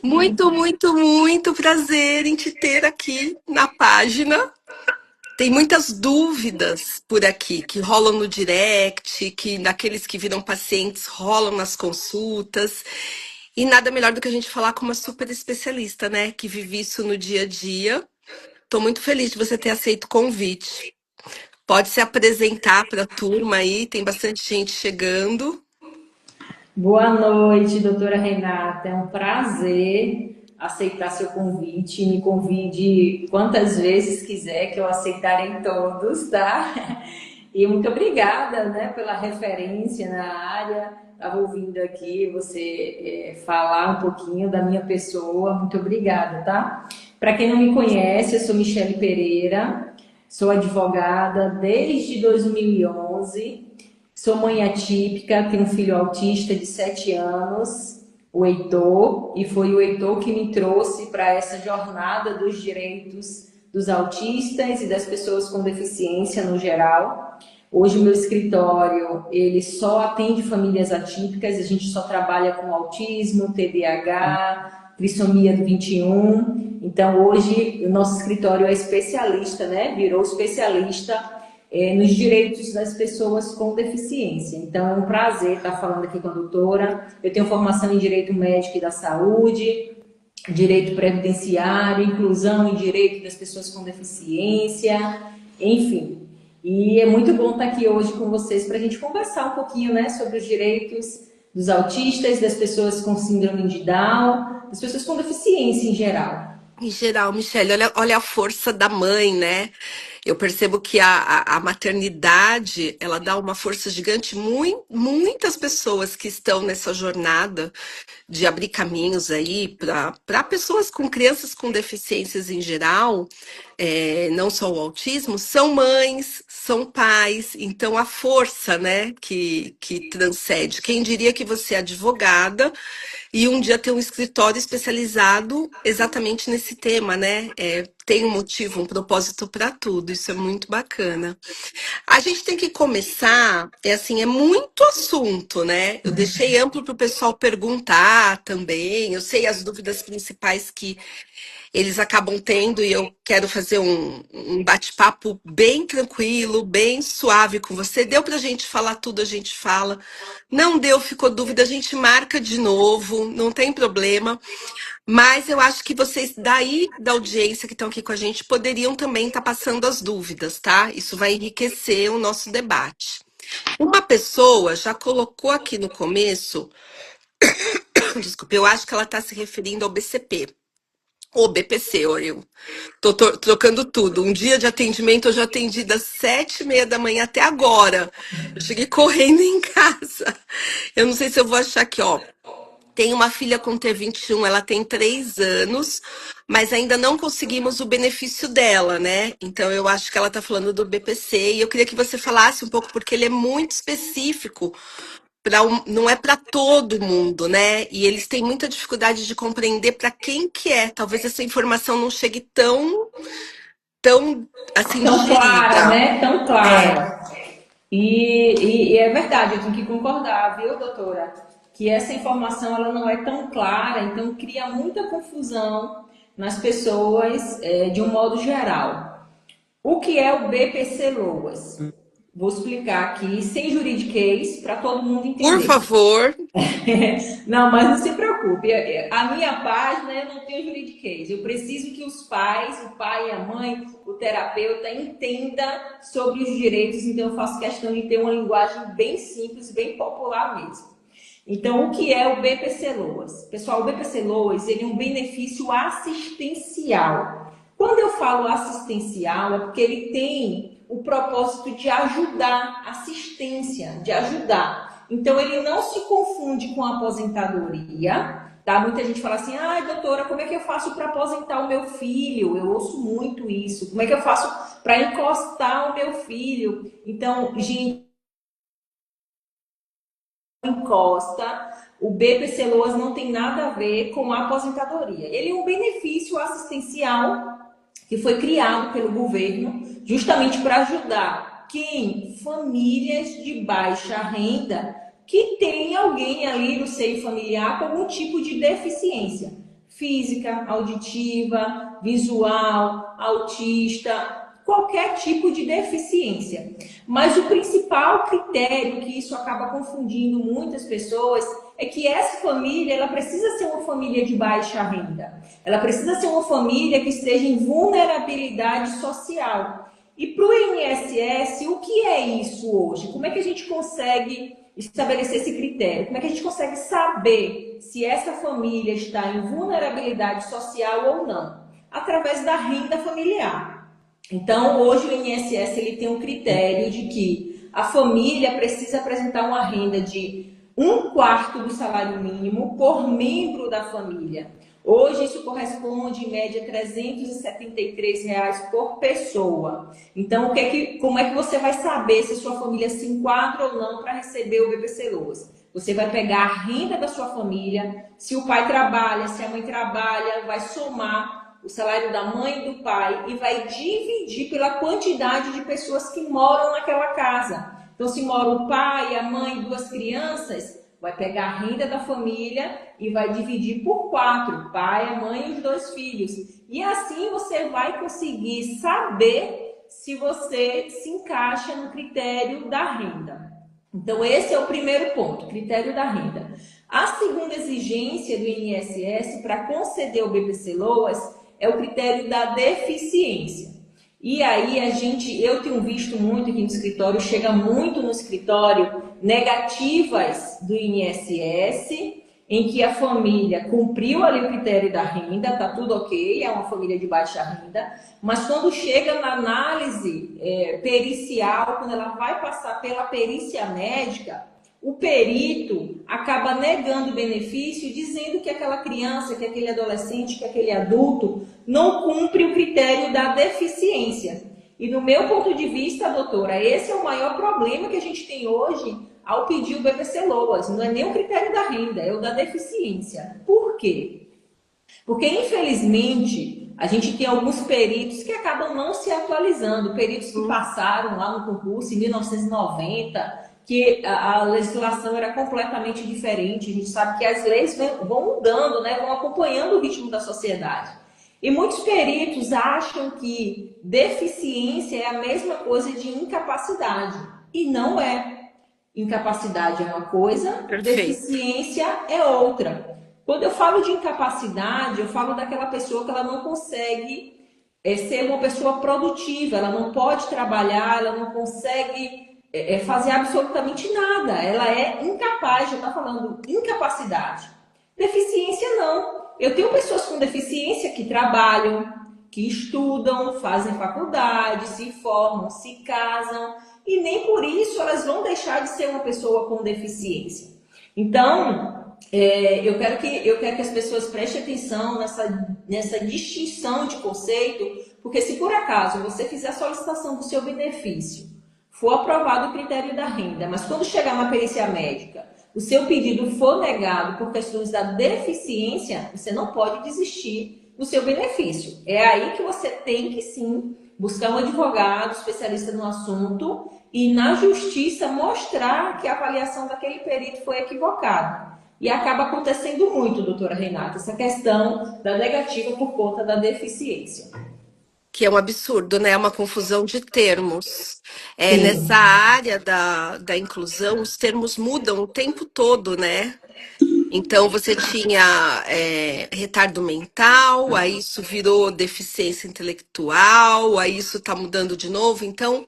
Muito, muito, muito prazer em te ter aqui na página. Tem muitas dúvidas por aqui que rolam no direct, que naqueles que viram pacientes rolam nas consultas. E nada melhor do que a gente falar com uma super especialista, né? Que vive isso no dia a dia. Estou muito feliz de você ter aceito o convite. Pode se apresentar para a turma aí, tem bastante gente chegando. Boa noite, doutora Renata. É um prazer aceitar seu convite. Me convide quantas vezes quiser, que eu aceitarei todos, tá? E muito obrigada, né, pela referência na área. Estava ouvindo aqui você falar um pouquinho da minha pessoa. Muito obrigada, tá? Para quem não me conhece, eu sou Michele Pereira, sou advogada desde 2011. Sou mãe atípica, tenho um filho autista de 7 anos, o Heitor, e foi o Heitor que me trouxe para essa jornada dos direitos dos autistas e das pessoas com deficiência no geral. Hoje o meu escritório, ele só atende famílias atípicas, a gente só trabalha com autismo, TDAH, trissomia do 21. Então hoje o nosso escritório é especialista, né? Virou especialista nos direitos das pessoas com deficiência. Então, é um prazer estar falando aqui com a doutora. Eu tenho formação em Direito Médico e da Saúde, Direito Previdenciário, Inclusão e Direito das Pessoas com Deficiência, enfim. E é muito bom estar aqui hoje com vocês para a gente conversar um pouquinho, né, sobre os direitos dos autistas, das pessoas com síndrome de Down, das pessoas com deficiência em geral. Em geral, Michele, olha a força da mãe, né? Eu percebo que a maternidade, ela dá uma força gigante. Muitas pessoas que estão nessa jornada de abrir caminhos aí para pessoas com crianças com deficiências em geral, não só o autismo, são mães, são pais. Então, a força, né, que transcende. Quem diria que você é advogada e um dia ter um escritório especializado exatamente nesse tema, né? Tem um motivo, um propósito para tudo. Isso é muito bacana. A gente tem que começar, é assim, é muito assunto, né? Eu deixei amplo para o pessoal perguntar também. Eu sei as dúvidas principais que eles acabam tendo e eu quero fazer um bate-papo bem tranquilo, bem suave com você. Deu para a gente falar tudo, a gente fala. Não deu, ficou dúvida, a gente marca de novo, não tem problema. Mas eu acho que vocês daí da audiência que estão aqui com a gente poderiam também estar passando as dúvidas, tá? Isso vai enriquecer o nosso debate. Uma pessoa já colocou aqui no começo, desculpa, eu acho que ela está se referindo ao BCP. Ou BPC, ou eu tô trocando tudo. Um dia de atendimento eu já atendi das 7h30 da manhã até agora. Eu cheguei correndo em casa. Eu não sei se eu vou achar aqui, ó. Tem uma filha com T21, ela tem 3 anos, mas ainda não conseguimos o benefício dela, né? Então eu acho que ela tá falando do BPC e eu queria que você falasse um pouco, porque ele é muito específico, não é para todo mundo, né? E eles têm muita dificuldade de compreender para quem que é. Talvez essa informação não chegue tão assim Tão clara, digerida. né? Tão É. clara. E é verdade, eu tenho que concordar, viu, doutora? Que essa informação ela não é tão clara, então cria muita confusão nas pessoas de um modo geral. O que é o BPC Loas? Vou explicar aqui, sem juridiquês, para todo mundo Por entender. favor. Não, mas não se preocupe. A minha página eu não tenho juridiquês. Eu preciso que os pais, o pai e a mãe, o terapeuta, entenda sobre os direitos. Então eu faço questão de ter uma linguagem bem simples, bem popular mesmo. Então, o que é o BPC Loas? Pessoal, o BPC Loas ele é um benefício assistencial. Quando eu falo assistencial, é porque ele tem o propósito de ajudar, assistência, de ajudar. Então, ele não se confunde com a aposentadoria, tá? Muita gente fala assim, ah, doutora, como é que eu faço para aposentar o meu filho? Eu ouço muito isso. Como é que eu faço para encostar o meu filho? Então, gente, encosta, o BPC Loas não tem nada a ver com a aposentadoria. Ele é um benefício assistencial que foi criado pelo governo justamente para ajudar quem? Famílias de baixa renda que tem alguém ali no seio familiar com algum tipo de deficiência física, auditiva, visual, autista, qualquer tipo de deficiência. Mas o principal critério que isso acaba confundindo muitas pessoas é que essa família, ela precisa ser uma família de baixa renda. Ela precisa ser uma família que esteja em vulnerabilidade social. E para o INSS, o que é isso hoje? Como é que a gente consegue estabelecer esse critério? Como é que a gente consegue saber se essa família está em vulnerabilidade social ou não? Através da renda familiar. Então, hoje o INSS ele tem um critério de que a família precisa apresentar uma renda de um quarto do salário mínimo por membro da família. Hoje isso corresponde em média a R$ 373 por pessoa. Então, como é que você vai saber se sua família se enquadra ou não para receber o BBC Loas? Você vai pegar a renda da sua família, se o pai trabalha, se a mãe trabalha, vai somar o salário da mãe e do pai e vai dividir pela quantidade de pessoas que moram naquela casa. Então, se mora o pai, a mãe e duas crianças, vai pegar a renda da família e vai dividir por 4, pai, a mãe e os 2 filhos. E assim você vai conseguir saber se você se encaixa no critério da renda. Então, esse é o primeiro ponto, critério da renda. A segunda exigência do INSS para conceder o BBC Loas é o critério da deficiência. E aí eu tenho visto muito aqui no escritório, chega muito no escritório negativas do INSS, em que a família cumpriu ali o critério da renda, tá tudo ok, é uma família de baixa renda, mas quando chega na análise pericial, quando ela vai passar pela perícia médica, o perito acaba negando o benefício, dizendo que aquela criança, que aquele adolescente, que aquele adulto não cumpre o critério da deficiência. E no meu ponto de vista, doutora, esse é o maior problema que a gente tem hoje ao pedir o BBC Loas. Não é nem o critério da renda, é o da deficiência. Por quê? Porque, infelizmente, a gente tem alguns peritos que acabam não se atualizando. Peritos que passaram lá no concurso em 1990, que a legislação era completamente diferente. A gente sabe que as leis vão mudando, né? Vão acompanhando o ritmo da sociedade. E muitos peritos acham que deficiência é a mesma coisa de incapacidade. E não é. Incapacidade é uma coisa, Perfeito. deficiência é outra. Quando eu falo de incapacidade, eu falo daquela pessoa que ela não consegue ser uma pessoa produtiva, ela não pode trabalhar, ela não consegue fazer absolutamente nada. Ela é incapaz, já está falando incapacidade. Deficiência não. Eu tenho pessoas com deficiência que trabalham, que estudam, fazem faculdade, se formam, se casam, e nem por isso elas vão deixar de ser uma pessoa com deficiência. Então, eu quero que as pessoas prestem atenção nessa distinção de conceito, porque se por acaso você fizer a solicitação do seu benefício, for aprovado o critério da renda, mas quando chegar na perícia médica, o seu pedido for negado por questões da deficiência, você não pode desistir do seu benefício. É aí que você tem que sim buscar um advogado especialista no assunto e na justiça mostrar que a avaliação daquele perito foi equivocada. E acaba acontecendo muito, doutora Renata, essa questão da negativa por conta da deficiência. Que é um absurdo, né? É uma confusão de termos. Nessa Sim, área da inclusão, os termos mudam o tempo todo, né? Então, você tinha retardo mental, aí isso virou deficiência intelectual, aí isso está mudando de novo. Então,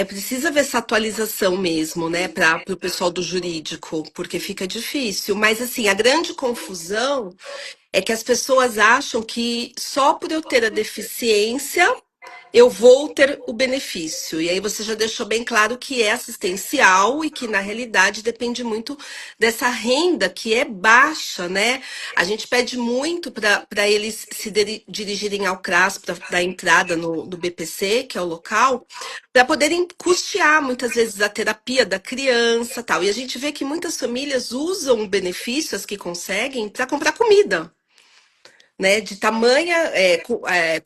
precisa ver essa atualização mesmo, né, para o pessoal do jurídico, porque fica difícil. Mas, assim, a grande confusão é que as pessoas acham que só por eu ter a deficiência eu vou ter o benefício. E aí você já deixou bem claro que é assistencial e que, na realidade, depende muito dessa renda que é baixa, né? A gente pede muito para eles se dirigirem ao CRAS para dar entrada no BPC, que é o local, para poderem custear muitas vezes a terapia da criança, tal. E a gente vê que muitas famílias usam o benefício, as que conseguem, para comprar comida, né, de tamanha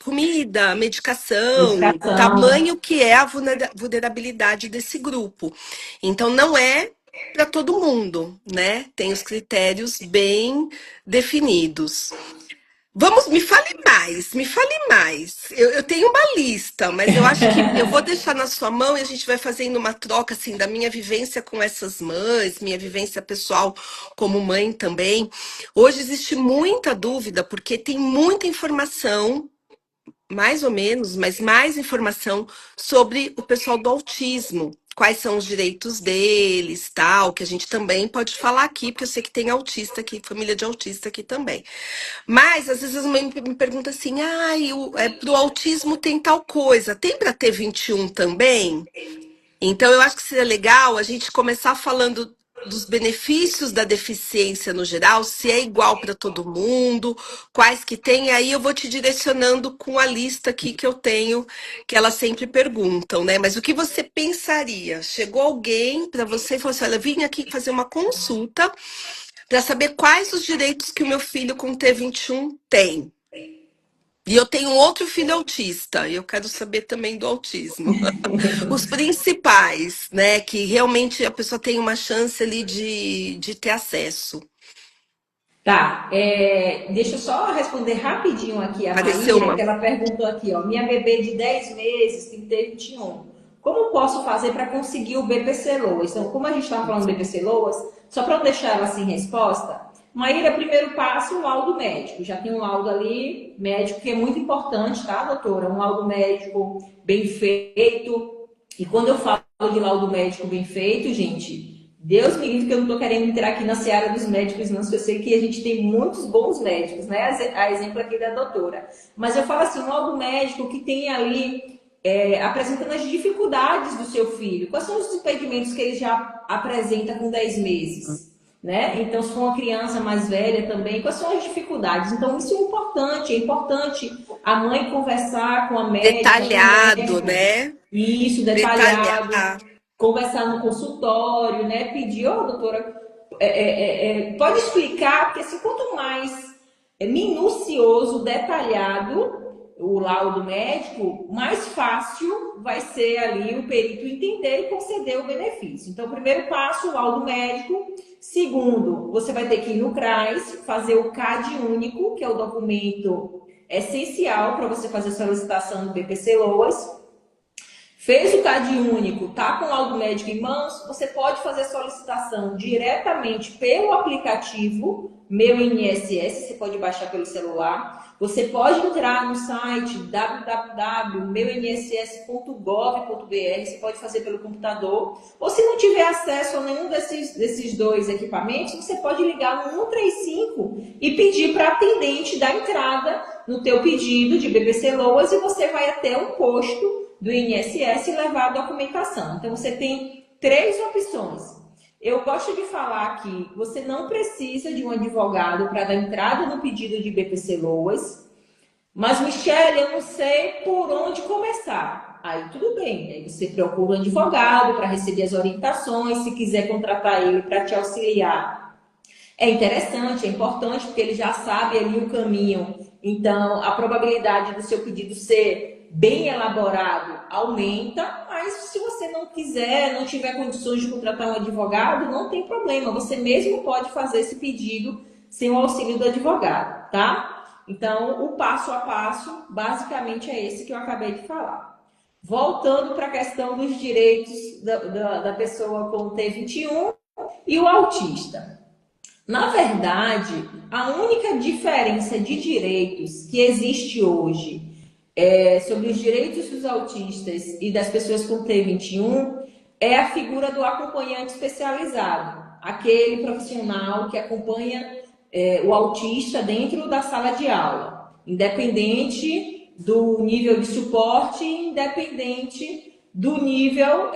comida, medicação, do medicação. tamanho que é a vulnerabilidade desse grupo. Então, não é para todo mundo, né? Tem os critérios bem definidos. Vamos, me fale mais, me fale mais. Eu tenho uma lista, mas eu acho que eu vou deixar na sua mão e a gente vai fazendo uma troca assim da minha vivência com essas mães, minha vivência pessoal como mãe também. Hoje existe muita dúvida porque tem muita informação, mais ou menos, mas mais informação sobre o pessoal do autismo. Quais são os direitos deles, tal, que a gente também pode falar aqui, porque eu sei que tem autista aqui, família de autista aqui também. Mas, às vezes, as mães me perguntam assim, ai, pro autismo tem tal coisa, tem para ter 21 também? Então, eu acho que seria legal a gente começar falando dos benefícios da deficiência no geral, se é igual para todo mundo, quais que tem, aí eu vou te direcionando com a lista aqui que eu tenho, que elas sempre perguntam, né? Mas o que você pensaria? Chegou alguém para você e falou assim, olha, eu vim aqui fazer uma consulta para saber quais os direitos que o meu filho com T21 tem. E eu tenho um outro filho autista, e eu quero saber também do autismo. Os principais, né? Que realmente a pessoa tem uma chance ali de ter acesso. Tá, deixa eu só responder rapidinho aqui a Apareceu Maíra, que uma. ela perguntou aqui, ó, minha bebê de 10 meses tem T21. Como posso fazer para conseguir o BPC Loas? Então, como a gente estava falando do BPC Loas, só para não deixar ela sem resposta, Maíra, primeiro passo, o laudo médico. Já tem um laudo ali, médico, que é muito importante, tá, doutora? Um laudo médico bem feito. E quando eu falo de laudo médico bem feito, gente, Deus me livre que eu não estou querendo entrar aqui na seara dos médicos, não, porque eu sei que a gente tem muitos bons médicos, né? A exemplo aqui da doutora. Mas eu falo assim, um laudo médico que tem ali apresentando as dificuldades do seu filho. Quais são os impedimentos que ele já apresenta com 10 meses? Né? Então, se for uma criança mais velha também, quais são as dificuldades? Então, isso é importante a mãe conversar com a médica, com o Detalhado, médico, né? isso, detalhado, Detalhar. conversar no consultório, né? Pedir, ô, doutora, pode explicar, porque assim, quanto mais minucioso, detalhado o laudo médico, mais fácil vai ser ali o perito entender e conceder o benefício. Então, primeiro passo, o laudo médico. Segundo, você vai ter que ir no CRAS, fazer o CAD único, que é o documento essencial para você fazer a solicitação do BPC Loas. Fez o CAD único, tá com o laudo médico em mãos, você pode fazer solicitação diretamente pelo aplicativo Meu INSS, você pode baixar pelo celular. Você pode entrar no site www.meuinss.gov.br, você pode fazer pelo computador. Ou se não tiver acesso a nenhum desses dois equipamentos, você pode ligar no 135 e pedir para a atendente dar entrada no teu pedido de BBC Loas e você vai até um posto do INSS e levar a documentação. Então, você tem três opções. Eu gosto de falar que você não precisa de um advogado para dar entrada no pedido de BPC Loas, mas, Michele, eu não sei por onde começar. Aí tudo bem, aí você procura um advogado para receber as orientações, se quiser contratar ele para te auxiliar. É interessante, é importante, porque ele já sabe ali o caminho. Então, a probabilidade do seu pedido ser bem elaborado aumenta, mas se você não quiser, não tiver condições de contratar um advogado, não tem problema, você mesmo pode fazer esse pedido sem o auxílio do advogado, tá? Então, o passo a passo, basicamente é esse que eu acabei de falar. Voltando para a questão dos direitos da pessoa com T21 e o autista. Na verdade, a única diferença de direitos que existe hoje sobre os direitos dos autistas e das pessoas com T21 é a figura do acompanhante especializado, aquele profissional que acompanha o autista dentro da sala de aula, independente do nível de suporte, independente do nível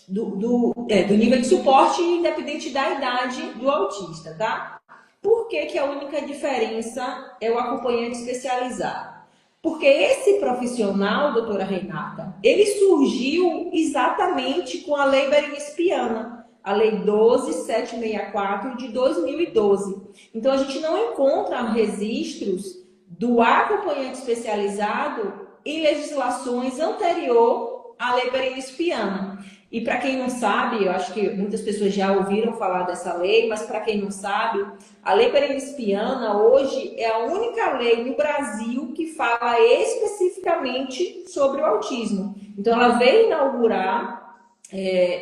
do nível de suporte, independente da idade do autista, tá? Por que a única diferença é o acompanhante especializado? Porque esse profissional, doutora Renata, ele surgiu exatamente com a Lei Berenice-Piana, a Lei 12.764 de 2012. Então, a gente não encontra registros do acompanhante especializado em legislações anterior à Lei Berenice-Piana. E para quem não sabe, eu acho que muitas pessoas já ouviram falar dessa lei, mas para quem não sabe, a Lei Berenice-Piana hoje é a única lei no Brasil que fala especificamente sobre o autismo. Então, ela veio inaugurar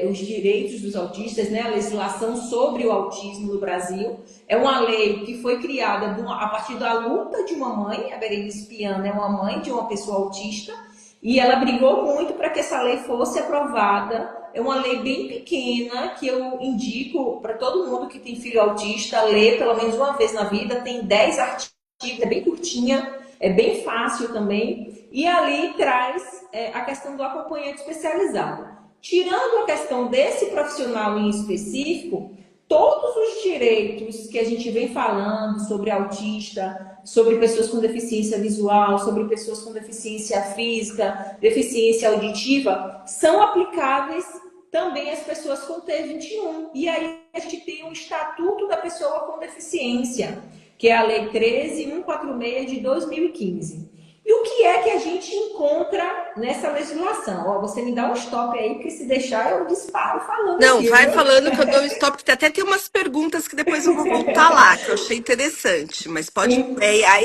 os direitos dos autistas, né, a legislação sobre o autismo no Brasil. É uma lei que foi criada a partir da luta de uma mãe, a Berenice Piana é uma mãe de uma pessoa autista, e ela brigou muito para que essa lei fosse aprovada. É uma lei bem pequena que eu indico para todo mundo que tem filho autista ler pelo menos uma vez na vida. Tem 10 artigos, é bem curtinha, é bem fácil também. E ali traz a questão do acompanhante especializado. Tirando a questão desse profissional em específico, todos os direitos que a gente vem falando sobre autista, sobre pessoas com deficiência visual, sobre pessoas com deficiência física, deficiência auditiva, são aplicáveis também às pessoas com T21. E aí a gente tem o Estatuto da Pessoa com Deficiência, que é a Lei 13.146 de 2015. E o que é que a gente encontra nessa legislação? Ó, você me dá um stop aí, porque se deixar eu disparo falando Não, aqui, vai viu? falando que eu dou um stop, que até tem umas perguntas que depois eu vou voltar lá, que eu achei interessante, mas pode.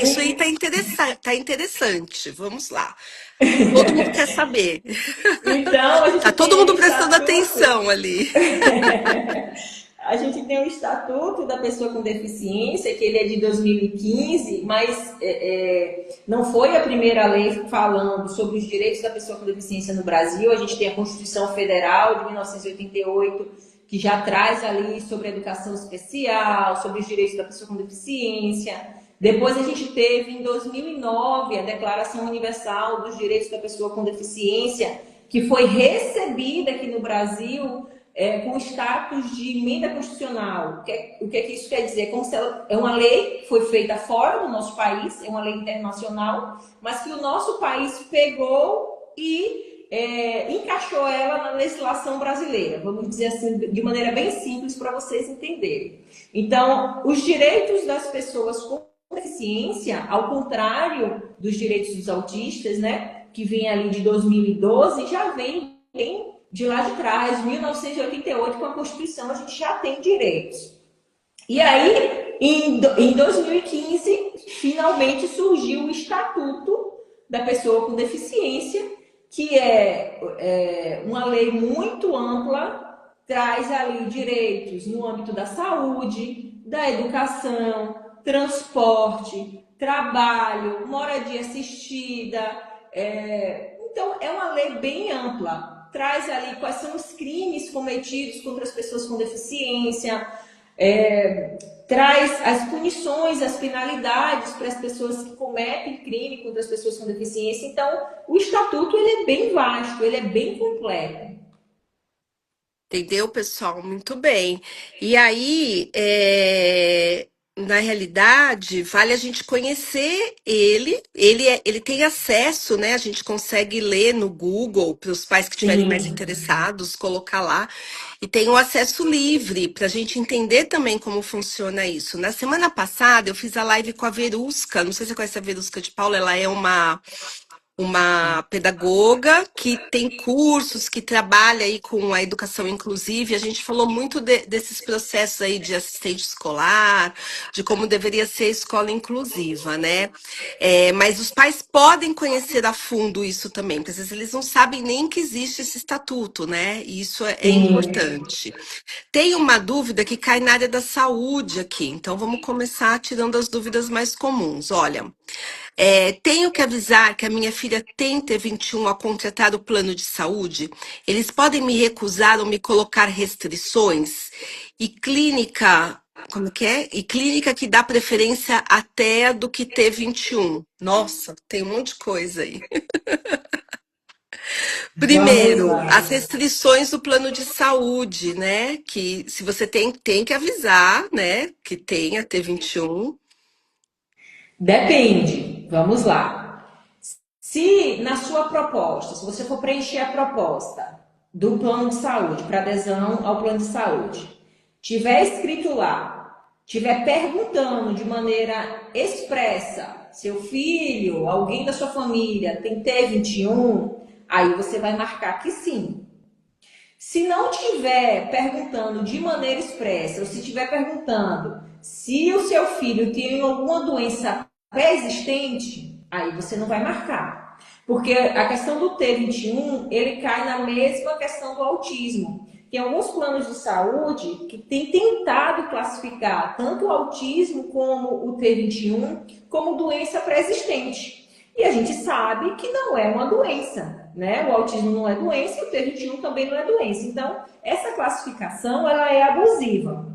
Isso aí tá interessante. Vamos lá. Todo mundo quer saber. Então, a Tá gente todo tem o mundo prestando estatuto. atenção ali. A gente tem o Estatuto da Pessoa com Deficiência, que ele é de 2015, mas não foi a primeira lei falando sobre os direitos da pessoa com deficiência no Brasil. A gente tem a Constituição Federal de 1988, que já traz ali sobre a educação especial, sobre os direitos da pessoa com deficiência. Depois a gente teve, em 2009, a Declaração Universal dos Direitos da Pessoa com Deficiência, que foi recebida aqui no Brasil com status de emenda constitucional. O que é que isso quer dizer? Como se ela, é uma lei que foi feita fora do nosso país, é uma lei internacional, mas que o nosso país pegou e encaixou ela na legislação brasileira. Vamos dizer assim, de maneira bem simples para vocês entenderem. Então, os direitos das pessoas com deficiência, ao contrário dos direitos dos autistas, né, que vem ali de 2012, já vem de lá de trás, 1988, com a Constituição, a gente já tem direitos. E aí, em 2015, finalmente surgiu o Estatuto da Pessoa com Deficiência, que é uma lei muito ampla, traz ali direitos no âmbito da saúde, da educação, transporte, trabalho, moradia assistida. Então, é uma lei bem ampla. Traz ali quais são os crimes cometidos contra as pessoas com deficiência, traz as punições, as penalidades para as pessoas que cometem crime contra as pessoas com deficiência. Então, o estatuto ele é bem vasto, ele é bem completo. Entendeu, pessoal? Muito bem. E aí, na realidade, vale a gente conhecer ele. Ele tem acesso, né? A gente consegue ler no Google, para os pais que estiverem mais Sim, interessados, colocar lá. E tem o acesso livre, para a gente entender também como funciona isso. Na semana passada, eu fiz a live com a Verusca. Não sei se você conhece a Verusca de Paula, ela é uma pedagoga que tem cursos, que trabalha aí com a educação inclusiva. A gente falou muito desses processos aí de assistente escolar, de como deveria ser a escola inclusiva, né? Mas os pais podem conhecer a fundo isso também, porque às vezes eles não sabem nem que existe esse estatuto, né? E isso é sim. importante. Tem uma dúvida que cai na área da saúde aqui, então vamos começar tirando as dúvidas mais comuns. Olha, tenho que avisar que a minha filha tem T21 a contratar o plano de saúde. Eles podem me recusar ou me colocar restrições? E clínica, como que é? E clínica que dá preferência até do que T21. Nossa, tem um monte de coisa aí. Vamos Primeiro, lá. as restrições do plano de saúde, né? Que se você tem que avisar, né? Que tem a T21. Depende. Vamos lá. Se na sua proposta, se você for preencher a proposta do plano de saúde, para adesão ao plano de saúde, tiver escrito lá, tiver perguntando de maneira expressa, seu filho, alguém da sua família tem T21, aí você vai marcar que sim. Se não tiver perguntando de maneira expressa, ou se tiver perguntando se o seu filho tem alguma doença pré-existente, aí você não vai marcar. Porque a questão do T21, ele cai na mesma questão do autismo. Tem alguns planos de saúde que têm tentado classificar tanto o autismo como o T21 como doença pré-existente. E a gente sabe que não é uma doença, né? O autismo não é doença e o T21 também não é doença. Então, essa classificação, ela é abusiva.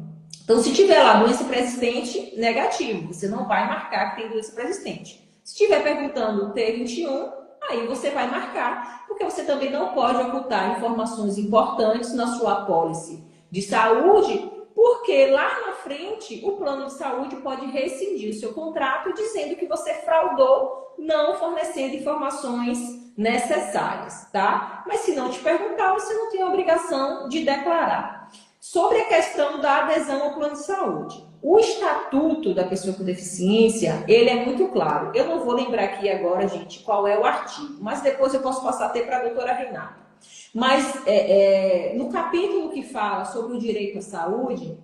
Então, se tiver lá doença pré-existente, negativo. Você não vai marcar que tem doença pré-existente. Se estiver perguntando T21, aí você vai marcar, porque você também não pode ocultar informações importantes na sua apólice de saúde, porque lá na frente o plano de saúde pode rescindir o seu contrato dizendo que você fraudou, não fornecendo informações necessárias, tá? Mas se não te perguntar, você não tem a obrigação de declarar. Sobre a questão da adesão ao plano de saúde. O estatuto da pessoa com deficiência, ele é muito claro. Eu não vou lembrar aqui agora, gente, qual é o artigo, mas depois eu posso passar até para a doutora Renata. Mas no capítulo que fala sobre o direito à saúde,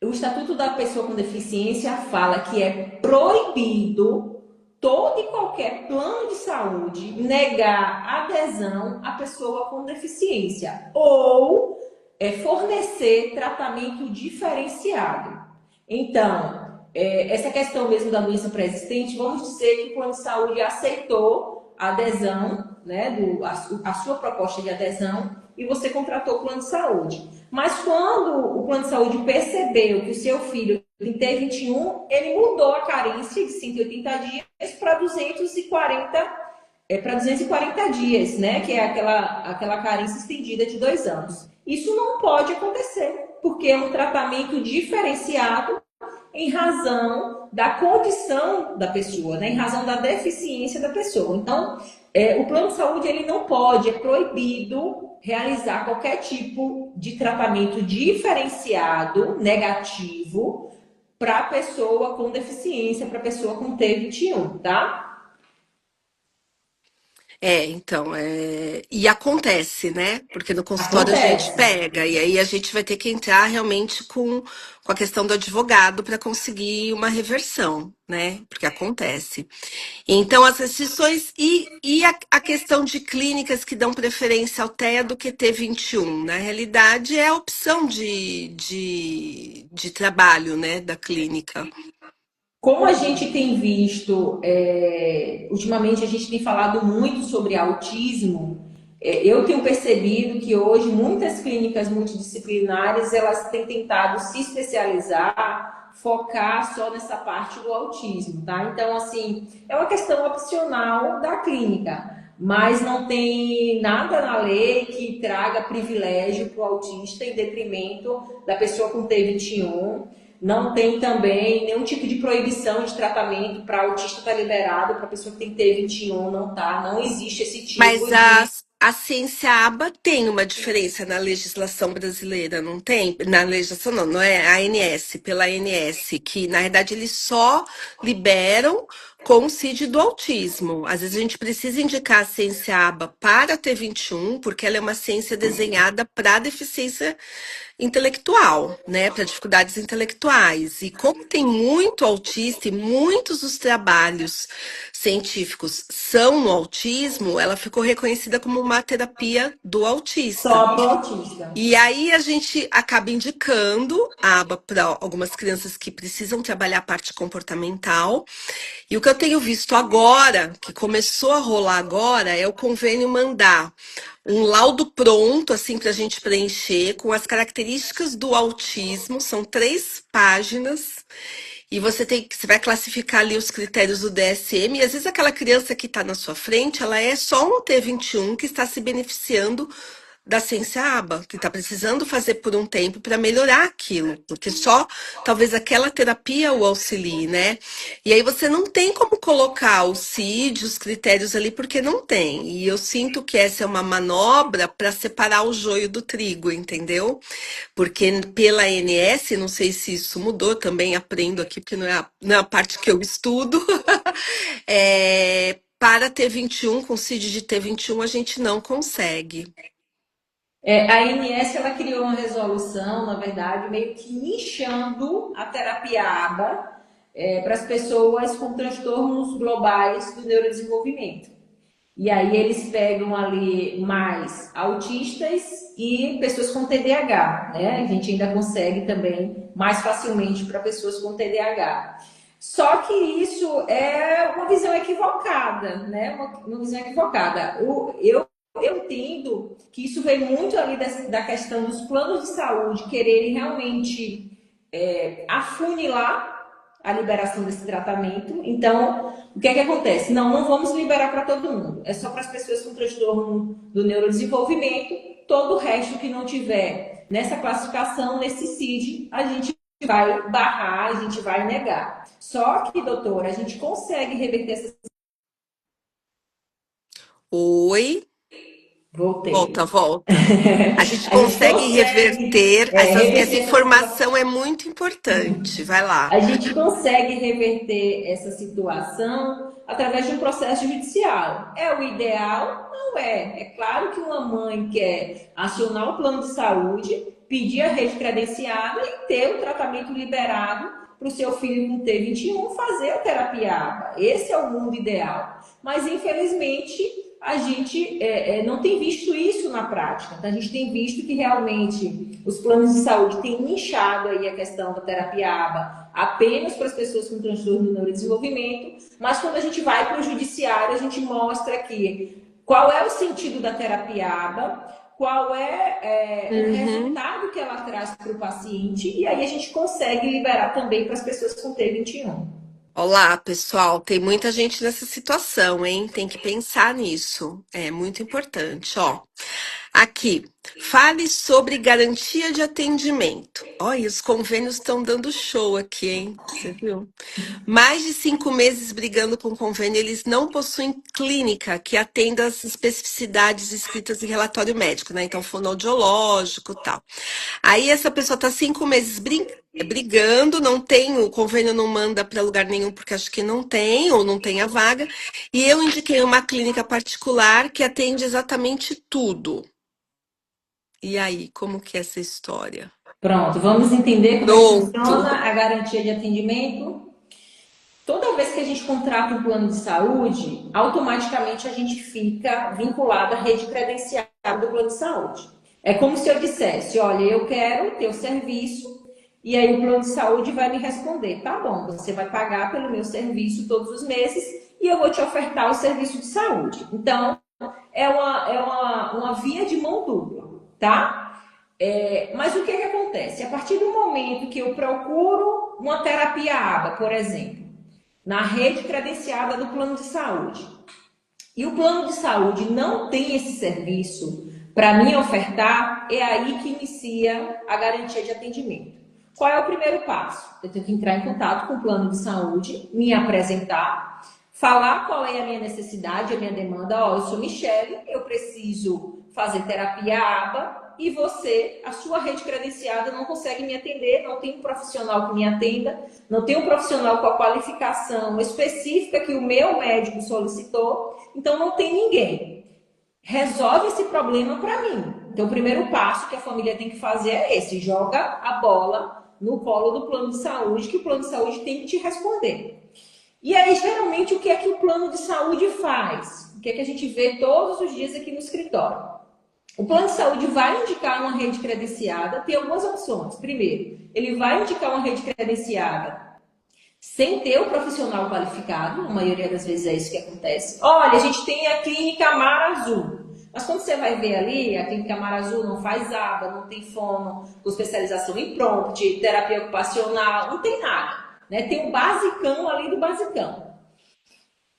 o Estatuto da Pessoa com Deficiência fala que é proibido todo e qualquer plano de saúde negar adesão à pessoa com deficiência ou fornecer tratamento diferenciado. Então, essa questão mesmo da doença pré-existente, vamos dizer que o plano de saúde aceitou a adesão, né, a sua proposta de adesão, e você contratou o plano de saúde. Mas quando o plano de saúde percebeu que o seu filho tem T21, ele mudou a carência de 180 dias para 240 dias, né? Que é aquela carência estendida de 2 anos. Isso não pode acontecer, porque é um tratamento diferenciado em razão da condição da pessoa, né? Em razão da deficiência da pessoa. Então, o plano de saúde ele não pode, é proibido realizar qualquer tipo de tratamento diferenciado, negativo, para a pessoa com deficiência, para a pessoa com T21, tá? Então, e acontece, né? Porque no consultório a gente Acontece. pega, e aí a gente vai ter que entrar realmente com a questão do advogado para conseguir uma reversão, né? Porque acontece. Então, as restrições e a questão de clínicas que dão preferência ao TEA do que T21, na realidade, é a opção de trabalho, né, da clínica. Como a gente tem visto, ultimamente a gente tem falado muito sobre autismo, eu tenho percebido que hoje muitas clínicas multidisciplinares elas têm tentado se especializar, focar só nessa parte do autismo, tá? Então, assim, é uma questão opcional da clínica, mas não tem nada na lei que traga privilégio para o autista em detrimento da pessoa com T21. Não tem também nenhum tipo de proibição de tratamento para autista estar liberado, para pessoa que tem T21 não tá. Não existe esse Mas tipo de. a ciência aba tem uma diferença na legislação brasileira, não tem? Na legislação não, não é a ANS, pela ANS, que na verdade eles só liberam com o CID do autismo. Às vezes a gente precisa indicar a ciência aba para T21, porque ela é uma ciência desenhada para deficiência intelectual, né, para dificuldades intelectuais. E como tem muito autista e muitos dos trabalhos científicos são no autismo, ela ficou reconhecida como uma terapia do autista. Só para o autista. E aí a gente acaba indicando a aba para algumas crianças que precisam trabalhar a parte comportamental. E o que eu tenho visto agora, que começou a rolar agora, é o convênio mandar um laudo pronto, assim, para a gente preencher, com as características do autismo, são 3 páginas, e você vai classificar ali os critérios do DSM, e às vezes aquela criança que está na sua frente, ela é só um T21 que está se beneficiando da ciência aba, que está precisando fazer por um tempo para melhorar aquilo, porque só talvez aquela terapia o auxilie, né? E aí você não tem como colocar o CID, os critérios ali, porque não tem. E eu sinto que essa é uma manobra para separar o joio do trigo, entendeu? Porque pela ANS, não sei se isso mudou, também aprendo aqui, porque não é a parte que eu estudo. Para T21, com CID de T21, a gente não consegue. A ANS ela criou uma resolução, na verdade, meio que nichando a terapia ABA para as pessoas com transtornos globais do neurodesenvolvimento. E aí eles pegam ali mais autistas e pessoas com TDAH, né? A gente ainda consegue também mais facilmente para pessoas com TDAH. Só que isso é uma visão equivocada, né? Uma visão equivocada. Eu entendo que isso vem muito ali da questão dos planos de saúde quererem realmente afunilar a liberação desse tratamento. Então, o que é que acontece? Não vamos liberar para todo mundo. É só para as pessoas com transtorno do neurodesenvolvimento. Todo o resto que não tiver nessa classificação, nesse CID, a gente vai barrar, a gente vai negar. Só que, doutora, a gente consegue reverter essa... Oi, volta, Voltei. volta. A gente A gente consegue consegue reverter, essa reverter essa situação. informação é muito importante. Vai lá. A gente consegue reverter essa situação através de um processo judicial. É o ideal? Não é. É claro que uma mãe quer acionar o plano de saúde, pedir a rede credenciada e ter o tratamento liberado para o seu filho com T21 fazer a terapia ABA. Esse é o mundo ideal. Mas, infelizmente, a gente não tem visto isso na prática. Então, a gente tem visto que realmente os planos de saúde têm nichado aí a questão da terapia ABA apenas para as pessoas com transtorno do neurodesenvolvimento, mas quando a gente vai para o judiciário, a gente mostra aqui qual é o sentido da terapia ABA, qual é o Uhum. resultado que ela traz para o paciente, e aí a gente consegue liberar também para as pessoas com T21. Olá, pessoal. Tem muita gente nessa situação, hein? Tem que pensar nisso. É muito importante, ó. Aqui, fale sobre garantia de atendimento. Olha, os convênios estão dando show aqui, hein? Você viu? Mais de 5 meses brigando com o convênio, eles não possuem clínica que atenda as especificidades escritas em relatório médico, né? Então, fonoaudiológico e tal. Aí essa pessoa tá 5 meses brigando, não tem, o convênio não manda para lugar nenhum porque acho que não tem ou não tem a vaga. E eu indiquei uma clínica particular que atende exatamente tudo. E aí, como que é essa história? Pronto, vamos entender como é que Pronto. funciona a garantia de atendimento. Toda vez que a gente contrata um plano de saúde, automaticamente a gente fica vinculado à rede credenciada do plano de saúde. É como se eu dissesse, olha, eu quero ter o serviço, e aí o plano de saúde vai me responder, tá bom, você vai pagar pelo meu serviço todos os meses e eu vou te ofertar o serviço de saúde. Então, é uma via de mão dupla, tá? Mas o que acontece? A partir do momento que eu procuro uma terapia ABA, por exemplo, na rede credenciada do plano de saúde, e o plano de saúde não tem esse serviço para me ofertar, é aí que inicia a garantia de atendimento. Qual é o primeiro passo? Eu tenho que entrar em contato com o plano de saúde, me apresentar, falar qual é a minha necessidade, a minha demanda. Ó, eu sou Michele, eu preciso fazer terapia ABA e você, a sua rede credenciada, não consegue me atender, não tem um profissional que me atenda, não tem um profissional com a qualificação específica que o meu médico solicitou, então não tem ninguém. Resolve esse problema para mim. Então, o primeiro passo que a família tem que fazer é esse: joga a bola no colo do plano de saúde, que o plano de saúde tem que te responder. E aí, geralmente, o que é que o plano de saúde faz? O que é que a gente vê todos os dias aqui no escritório? O plano de saúde vai indicar uma rede credenciada, tem algumas opções. Primeiro, ele vai indicar uma rede credenciada sem ter o profissional qualificado, a maioria das vezes é isso que acontece. Olha, a gente tem a clínica Mar Azul. Mas quando você vai ver ali, a clínica Mar Azul não faz aba, não tem fono, com especialização em prompt, terapia ocupacional, não tem nada. Né? Tem o basicão ali do basicão.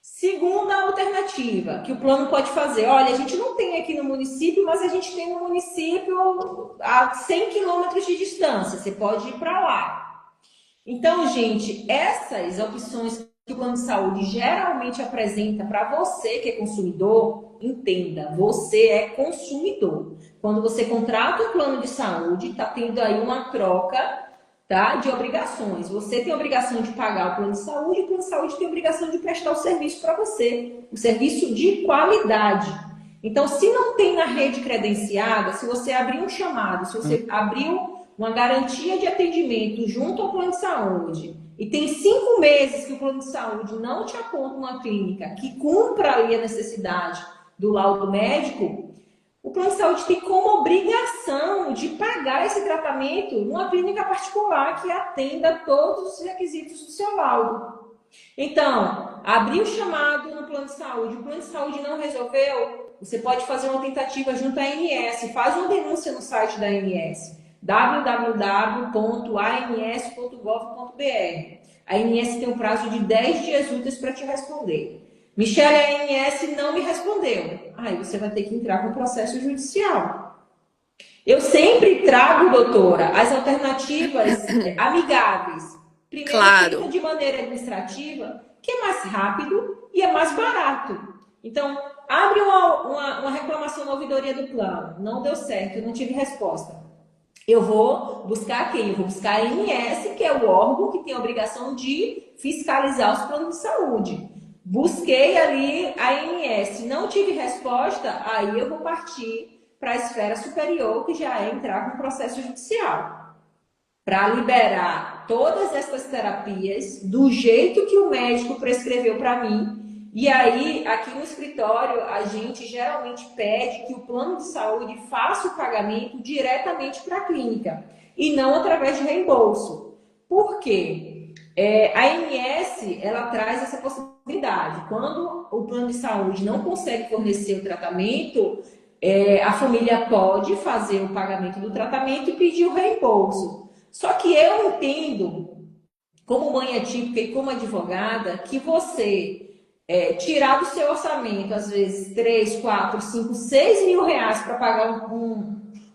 Segunda alternativa que o plano pode fazer: olha, a gente não tem aqui no município, mas a gente tem no município a 100 quilômetros de distância, você pode ir para lá. Então, gente, essas opções que o plano de saúde geralmente apresenta para você que é consumidor, entenda, você é consumidor. Quando você contrata um plano de saúde, está tendo aí uma troca, tá, de obrigações. Você tem a obrigação de pagar o plano de saúde, e o plano de saúde tem a obrigação de prestar o serviço para você, o serviço de qualidade. Então, se não tem na rede credenciada, se você abrir um chamado, se você abriu uma garantia de atendimento junto ao plano de saúde e tem 5 meses que o plano de saúde não te aponta uma clínica que cumpra ali a necessidade do laudo médico, o plano de saúde tem como obrigação de pagar esse tratamento numa clínica particular que atenda todos os requisitos do seu laudo. Então, abriu o chamado no plano de saúde, o plano de saúde não resolveu, você pode fazer uma tentativa junto à ANS, faz uma denúncia no site da ANS, www.ans.gov.br. A ANS tem um prazo de 10 dias úteis para te responder. Michele, a ANS não me respondeu. Aí você vai ter que entrar com processo judicial. Eu sempre trago, doutora, as alternativas amigáveis. Primeiro, tenta Claro. de maneira administrativa, que é mais rápido e é mais barato. Então, abre uma reclamação na ouvidoria do plano. Não deu certo, eu não tive resposta. Eu vou buscar quem? Eu vou buscar a ANS, que é o órgão que tem a obrigação de fiscalizar os planos de saúde. Busquei ali a ANS, não tive resposta, aí eu vou partir para a esfera superior, que já é entrar com processo judicial, para liberar todas essas terapias do jeito que o médico prescreveu para mim. E aí, aqui no escritório, a gente geralmente pede que o plano de saúde faça o pagamento diretamente para a clínica e não através de reembolso. Por quê? A ANS, ela traz essa possibilidade. Quando o plano de saúde não consegue fornecer o tratamento, a família pode fazer o pagamento do tratamento e pedir o reembolso. Só que eu entendo, como mãe atípica e como advogada, que você tirar do seu orçamento, às vezes, 3, 4, 5, 6 mil reais para pagar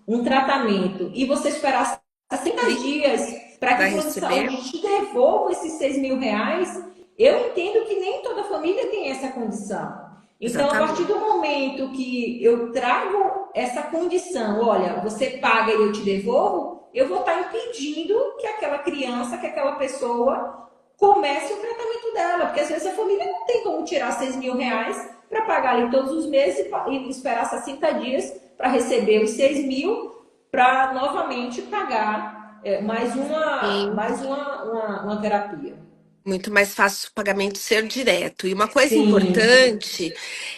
um tratamento e você esperar 60 dias para que Vai o plano de receber? saúde te devolva esses 6 mil reais, eu entendo que nem toda família tem essa condição. Então, a partir Exatamente. do momento que eu trago essa condição, olha, você paga e eu te devolvo, eu vou estar impedindo que aquela criança, que aquela pessoa comece o tratamento dela, porque às vezes a família não tem como tirar 6 mil reais para pagar ali todos os meses e esperar 60 dias para receber os 6 mil para novamente pagar Sim. uma terapia. Muito mais fácil o pagamento ser direto. E uma coisa Sim, importante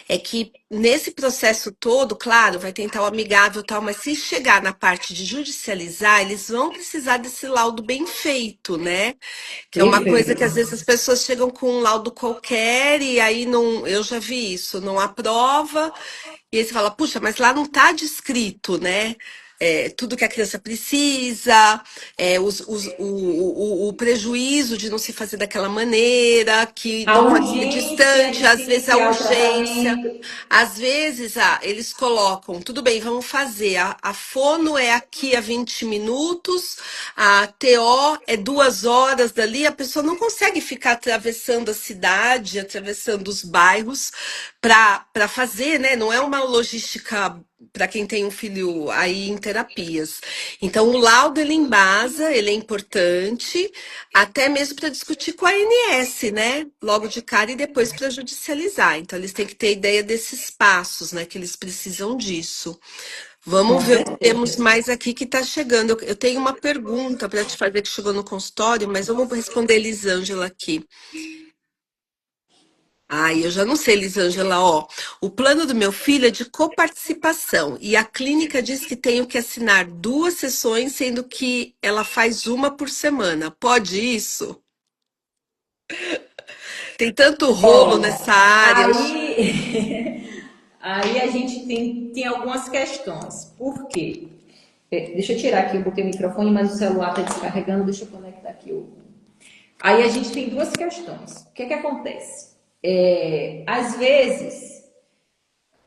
é que nesse processo todo, claro, vai tentar o amigável e tal, mas se chegar na parte de judicializar, eles vão precisar desse laudo bem feito, né? Que é uma coisa que perfeito. às vezes as pessoas chegam com um laudo qualquer e aí não, eu já vi isso, não aprova, e aí você fala, puxa, mas lá não está descrito, né? Tudo que a criança precisa, o prejuízo de não se fazer daquela maneira, que A não pode ser urgência distante, de se às vezes a iniciar o urgência. tratamento. Às vezes, eles colocam, tudo bem, vamos fazer. A fono é aqui a 20 minutos, a TO é 2 horas dali, a pessoa não consegue ficar atravessando a cidade, atravessando os bairros para fazer, né? Não é uma logística para quem tem um filho aí em terapias. Então, o laudo ele embasa, ele é importante, até mesmo para discutir com a ANS, né? Logo de cara e depois para judicializar. Então, eles têm que ter ideia desses passos, né? Que eles precisam disso. Com Vamos ver o que temos certeza. mais aqui que está chegando. Eu tenho uma pergunta para te fazer que chegou no consultório, mas vamos responder Elisângela aqui. Ai, eu já não sei, Elisângela, ó. O plano do meu filho é de coparticipação e a clínica diz que tenho que assinar 2 sessões, sendo que ela faz uma por semana. Pode isso? Tem tanto rolo Ó, nessa área. aí, aí a gente tem algumas questões. Por quê? Deixa eu tirar aqui, eu botei o microfone, mas o celular está descarregando, deixa eu conectar aqui o. Aí a gente tem duas questões. O que é que acontece? Às vezes,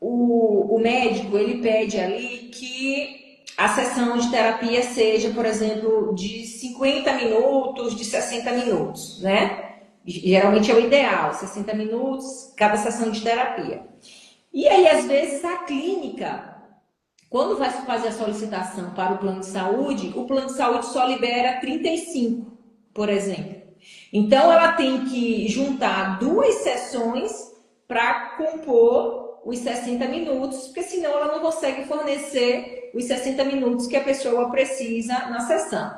o médico, ele pede ali que a sessão de terapia seja, por exemplo, de 50 minutos, de 60 minutos, né? Geralmente é o ideal, 60 minutos cada sessão de terapia. E aí, às vezes, a clínica, quando vai fazer a solicitação para o plano de saúde só libera 35, por exemplo. Então, ela tem que juntar 2 sessões para compor os 60 minutos, porque senão ela não consegue fornecer os 60 minutos que a pessoa precisa na sessão,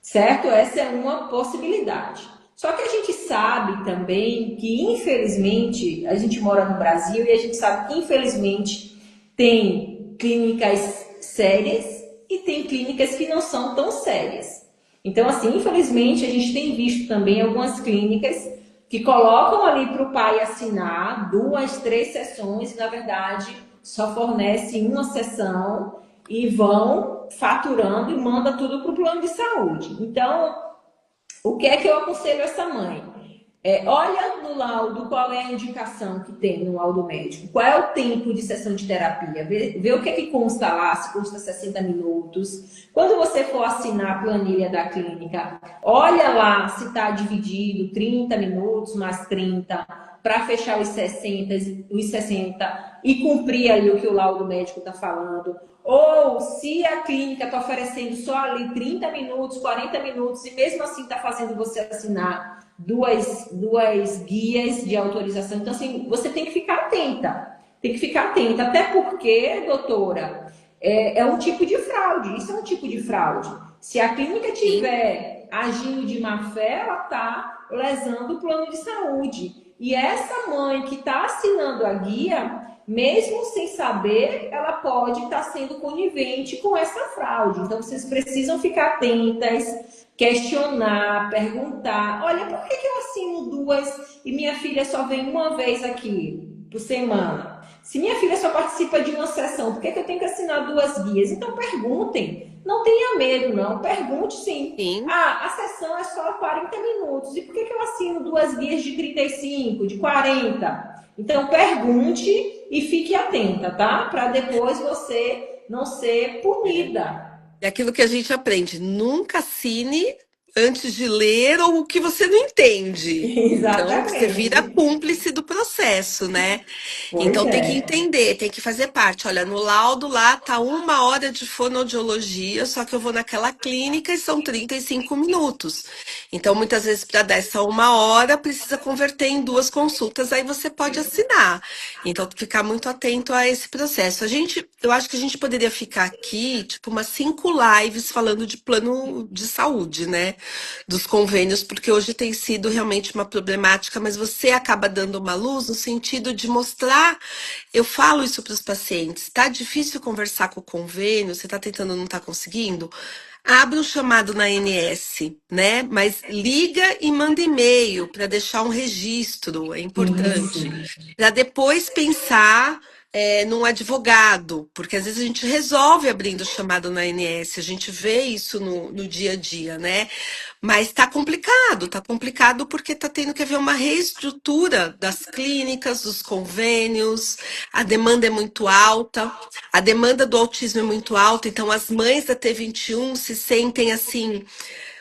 certo? Essa é uma possibilidade. Só que a gente sabe também que, infelizmente, a gente mora no Brasil e a gente sabe que, infelizmente, tem clínicas sérias e tem clínicas que não são tão sérias. Então, assim, infelizmente, a gente tem visto também algumas clínicas que colocam ali para o pai assinar 2, 3 sessões e, na verdade, só fornece uma sessão e vão faturando e manda tudo para o plano de saúde. Então, o que é que eu aconselho essa mãe? Olha no laudo qual é a indicação que tem no laudo médico, qual é o tempo de sessão de terapia, vê o que é que consta lá, se consta 60 minutos. Quando você for assinar a planilha da clínica, olha lá se está dividido 30 minutos mais 30 para fechar os 60 e cumprir ali o que o laudo médico está falando. Ou se a clínica está oferecendo só ali 30 minutos, 40 minutos e mesmo assim está fazendo você assinar duas guias de autorização. Então, assim, você tem que ficar atenta. Tem que ficar atenta. Até porque, doutora, é um tipo de fraude. Isso é um tipo de fraude. Se a clínica estiver agindo de má fé, ela está lesando o plano de saúde. E essa mãe que está assinando a guia, mesmo sem saber, ela pode estar sendo conivente com essa fraude. Então, vocês precisam ficar atentas, questionar, perguntar. Olha, por que eu assino 2 e minha filha só vem uma vez aqui por semana? Se minha filha só participa de uma sessão, por que eu tenho que assinar 2 guias? Então, perguntem. Não tenha medo, não. Pergunte sim. Sim. Ah, a sessão é só 40 minutos. E por que eu assino 2 guias de 35, de 40? Então, pergunte e fique atenta, tá? Para depois você não ser punida. É aquilo que a gente aprende. Nunca assine antes de ler ou o que você não entende. Então, você vira Exatamente. cúmplice do processo, né? Pois Então, tem que é. entender, tem que fazer parte. Olha, no laudo lá tá 1 hora de fonoaudiologia, só que eu vou naquela clínica e são 35 minutos. Então, muitas vezes, para dar essa 1 hora, precisa converter em 2 consultas, aí você pode assinar. Então, ficar muito atento a esse processo. Eu acho que a gente poderia ficar aqui, tipo, umas 5 lives falando de plano de saúde, né? Dos convênios, porque hoje tem sido realmente uma problemática, mas você acaba dando uma luz no sentido de mostrar. Eu falo isso para os pacientes, tá difícil conversar com o convênio, você está tentando, não está conseguindo? Abre um chamado na ANS, né? Mas liga e manda e-mail para deixar um registro, é Isso. importante. Para depois pensar num advogado, porque às vezes a gente resolve abrindo chamado na ANS, a gente vê isso no dia a dia, né? Mas tá complicado porque tá tendo que haver uma reestrutura das clínicas, dos convênios, a demanda é muito alta, a demanda do autismo é muito alta, então as mães da T21 se sentem assim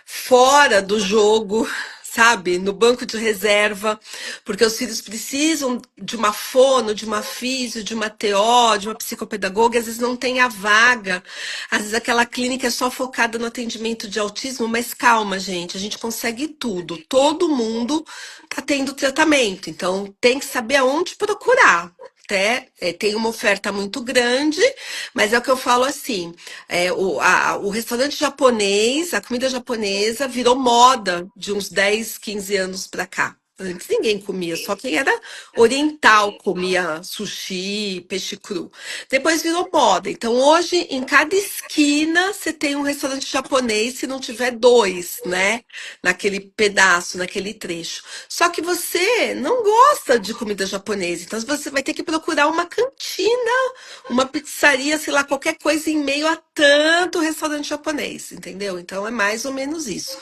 fora do jogo, sabe? No banco de reserva, porque os filhos precisam de uma fono, de uma físio, de uma TO, de uma psicopedagoga, às vezes não tem a vaga, às vezes aquela clínica é só focada no atendimento de autismo, mas calma, gente, a gente consegue tudo, todo mundo tá tendo tratamento, então tem que saber aonde procurar. Até, tem uma oferta muito grande, mas é o que eu falo assim: o restaurante japonês, a comida japonesa virou moda de uns 10, 15 anos para cá. Antes ninguém comia, só quem era oriental comia sushi, peixe cru. Depois virou moda. Então hoje, em cada esquina, você tem um restaurante japonês, se não tiver dois, né? Naquele pedaço, naquele trecho. Só que você não gosta de comida japonesa, então você vai ter que procurar uma cantina, uma pizzaria, sei lá, qualquer coisa em meio a tanto restaurante japonês, entendeu? Então é mais ou menos isso.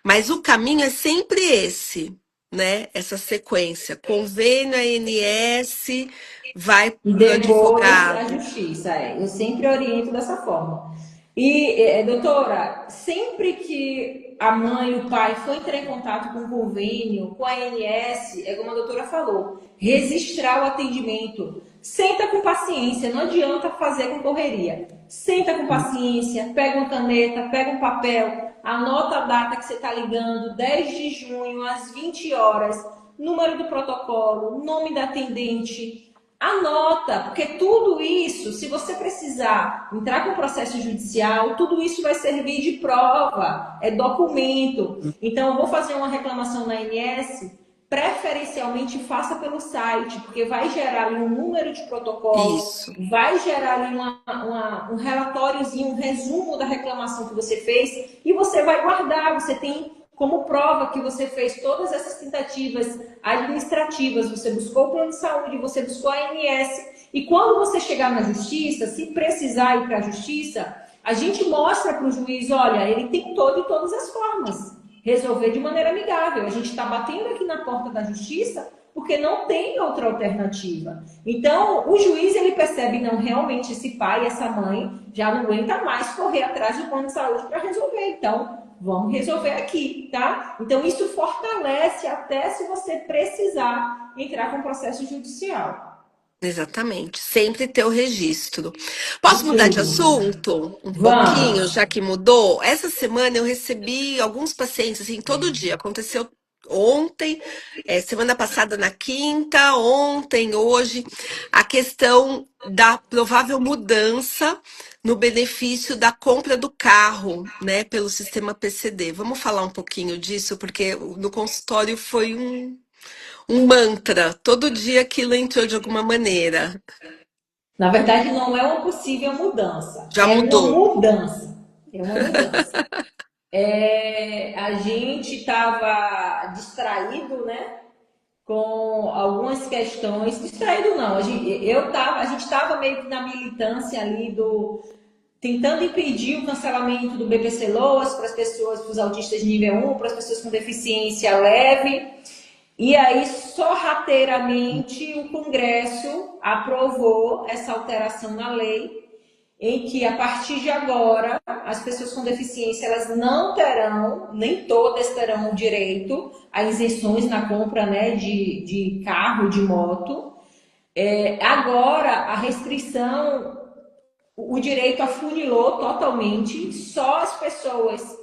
Mas o caminho é sempre esse, né? Essa sequência. Convênio, ANS, vai E para o depois a advogado. justiça, é. Eu sempre oriento dessa forma. E, doutora, sempre que a mãe e o pai for entrar em contato com o convênio, com a ANS, é como a doutora falou, registrar o atendimento. Senta com paciência, não adianta fazer com correria. Senta com paciência, pega uma caneta, pega um papel, anota a data que você está ligando, 10 de junho, às 20 horas, número do protocolo, nome da atendente, Anota, porque tudo isso, se você precisar entrar com processo judicial, tudo isso vai servir de prova, é documento. Então, eu vou fazer uma reclamação na ANS, preferencialmente faça pelo site, porque vai gerar ali um número de protocolo, Isso, vai gerar ali um relatóriozinho, um resumo da reclamação que você fez, e você vai guardar, você tem como prova que você fez todas essas tentativas administrativas, você buscou o plano de saúde, você buscou a ANS, e quando você chegar na justiça, se precisar ir para a justiça, a gente mostra para o juiz, olha, ele tentou de todas as formas resolver de maneira amigável. A gente está batendo aqui na porta da justiça porque não tem outra alternativa. Então, o juiz ele percebe, não, realmente esse pai, essa mãe já não aguenta mais correr atrás do plano de saúde para resolver. Então, vamos resolver aqui, tá? Então, isso fortalece até se você precisar entrar com processo judicial. exatamente. Sempre ter o registro. Posso De mudar de tudo. assunto um pouquinho, Vamos. já que mudou? Essa semana eu recebi alguns pacientes, assim, todo dia. Aconteceu ontem, semana passada na quinta, ontem, hoje, a questão da provável mudança no benefício da compra do carro, né, pelo sistema PCD. Vamos falar um pouquinho disso, porque no consultório foi um mantra. Todo dia aquilo entrou de alguma maneira. Na verdade, não é uma possível mudança, Já é uma mudou. mudança. É uma mudança. A gente estava distraído, né? Com algumas questões. Distraído não, a gente estava meio que na militância ali do tentando impedir o cancelamento do BPC Loas para as pessoas, para os autistas de nível 1, para as pessoas com deficiência leve. E aí, sorrateiramente, o Congresso aprovou essa alteração na lei em que a partir de agora as pessoas com deficiência elas não terão, nem todas terão direito a isenções na compra, né, de carro, de moto. Agora a restrição, o direito afunilou totalmente, só as pessoas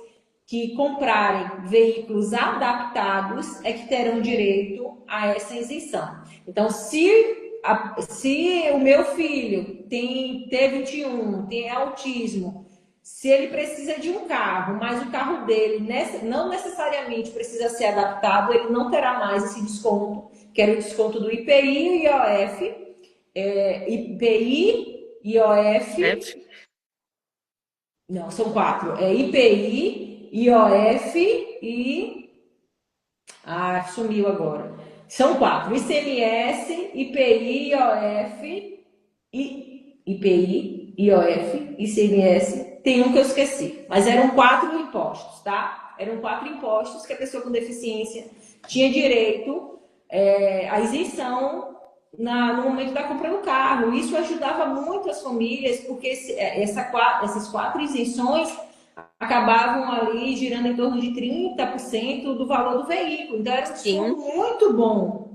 que comprarem veículos adaptados é que terão direito a essa isenção. Então, se o meu filho tem T21, tem autismo, se ele precisa de um carro, mas o carro dele não necessariamente precisa ser adaptado, ele não terá mais esse desconto, que era o desconto do IPI e IOF, IPI, Né? IOF, não, são quatro, IPI, IOF e sumiu agora. São quatro: ICMS, IPI, IOF, IPI, IOF, ICMS. Tem um que eu esqueci, mas eram quatro impostos, tá? Eram quatro impostos que a pessoa com deficiência tinha direito à isenção no momento da compra do carro. Isso ajudava muito as famílias, porque essas quatro isenções acabavam ali girando em torno de 30% do valor do veículo. Então era um desconto Sim. muito bom.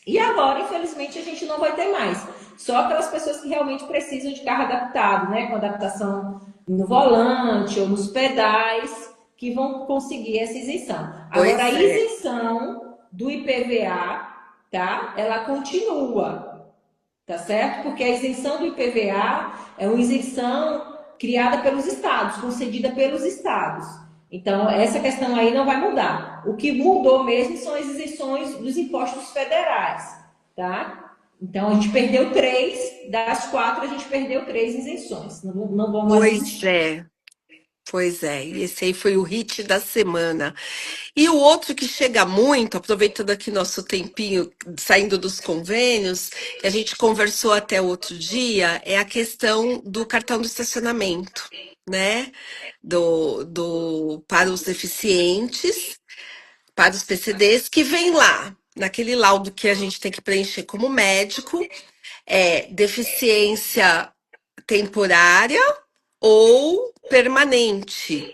E agora, infelizmente, a gente não vai ter mais. Só aquelas pessoas que realmente precisam de carro adaptado, né? Com adaptação no volante ou nos pedais, que vão conseguir essa isenção. Agora, a Pois é. isenção do IPVA, tá? Ela continua, tá certo? Porque a isenção do IPVA é uma isenção criada pelos estados, concedida pelos estados. Então, essa questão aí não vai mudar. O que mudou mesmo são as isenções dos impostos federais, tá? Então, a gente perdeu três, das quatro, a gente perdeu três isenções. Não vão mais Pois existir. é. Pois é. E esse aí foi o hit da semana. E o outro que chega muito, aproveitando aqui nosso tempinho, saindo dos convênios, que a gente conversou até outro dia, é a questão do cartão do estacionamento, né? Para os deficientes, para os PCDs, que vem lá, naquele laudo que a gente tem que preencher como médico, deficiência temporária ou permanente.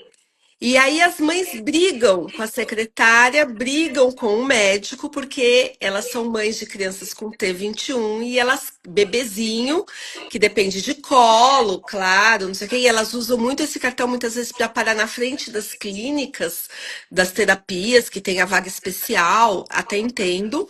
E aí as mães brigam com a secretária, brigam com o médico, porque elas são mães de crianças com T21 e elas, bebezinho, que depende de colo, claro, não sei o quê, e elas usam muito esse cartão muitas vezes para parar na frente das clínicas, das terapias, que tem a vaga especial, até entendo.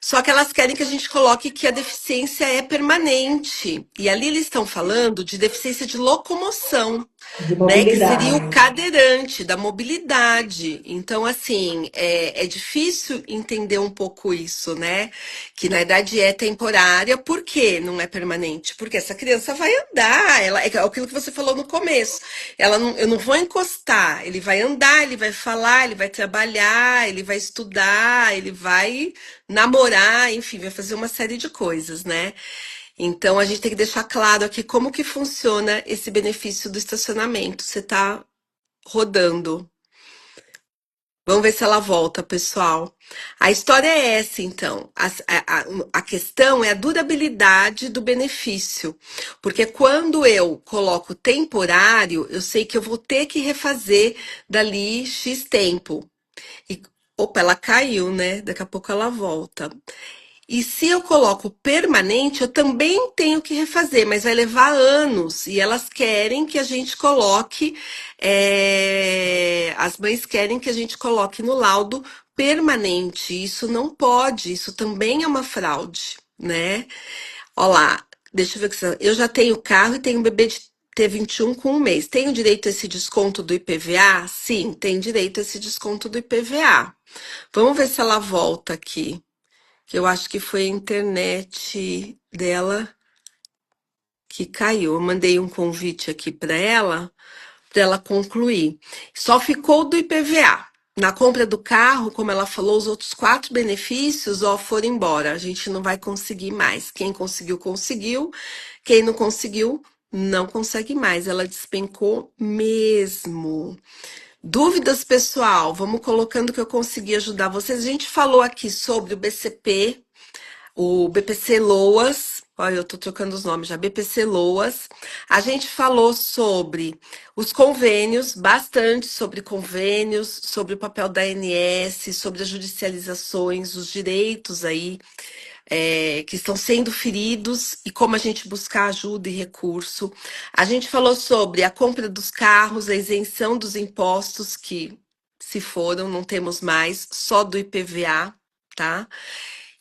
Só que elas querem que a gente coloque que a deficiência é permanente. E ali eles estão falando de deficiência de locomoção, De né? Que seria mobilidade. o cadeirante da mobilidade. Então, assim, é difícil entender um pouco isso, né? Que na verdade é temporária, por que não é permanente? Porque essa criança vai andar, ela, é aquilo que você falou no começo. Eu não vou encostar, ele vai andar, ele vai falar, ele vai trabalhar, ele vai estudar, ele vai namorar, enfim, vai fazer uma série de coisas, né? Então a gente tem que deixar claro aqui como que funciona esse benefício do estacionamento. Você está rodando. Vamos ver se ela volta, pessoal. A história é essa, então. A questão é a durabilidade do benefício. Porque quando eu coloco temporário, eu sei que eu vou ter que refazer dali X tempo. E, opa, ela caiu, né? Daqui a pouco ela volta. E se eu coloco permanente, eu também tenho que refazer, mas vai levar anos. E elas querem que a gente coloque, as mães querem que a gente coloque no laudo permanente. Isso não pode, isso também é uma fraude, né? Olha lá, deixa eu ver o que eu já tenho carro e tenho um bebê de T21 com um mês. Tenho direito a esse desconto do IPVA? Sim, tem direito a esse desconto do IPVA. Vamos ver se ela volta aqui, que eu acho que foi a internet dela que caiu. Eu mandei um convite aqui para ela concluir. Só ficou do IPVA. Na compra do carro, como ela falou, os outros 4 benefícios, ó, foram embora. A gente não vai conseguir mais. Quem conseguiu, conseguiu. Quem não conseguiu, não consegue mais. Ela despencou mesmo. Dúvidas, pessoal? Vamos colocando que eu consegui ajudar vocês. A gente falou aqui sobre o BCP, o BPC Loas, olha, eu tô trocando os nomes já, BPC Loas. A gente falou sobre os convênios, bastante sobre convênios, sobre o papel da ANS, sobre as judicializações, os direitos aí que estão sendo feridos e como a gente buscar ajuda e recurso. A gente falou sobre a compra dos carros, a isenção dos impostos que se foram, não temos mais, só do IPVA, tá?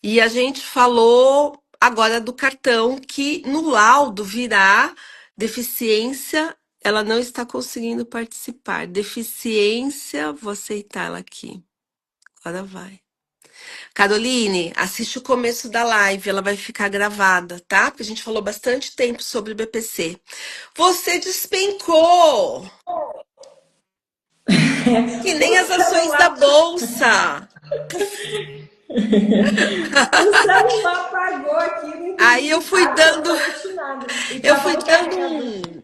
E a gente falou agora do cartão, que no laudo virá deficiência, ela não está conseguindo participar. Deficiência, vou aceitar ela aqui. Agora vai. Caroline, assiste o começo da live, ela vai ficar gravada, tá? Porque a gente falou bastante tempo sobre o BPC. Você despencou, que O nem as ações da celular, bolsa. o celular apagou aqui, não Aí eu entendi fui dando, absolutamente nada. E eu tava fui no dando carregador.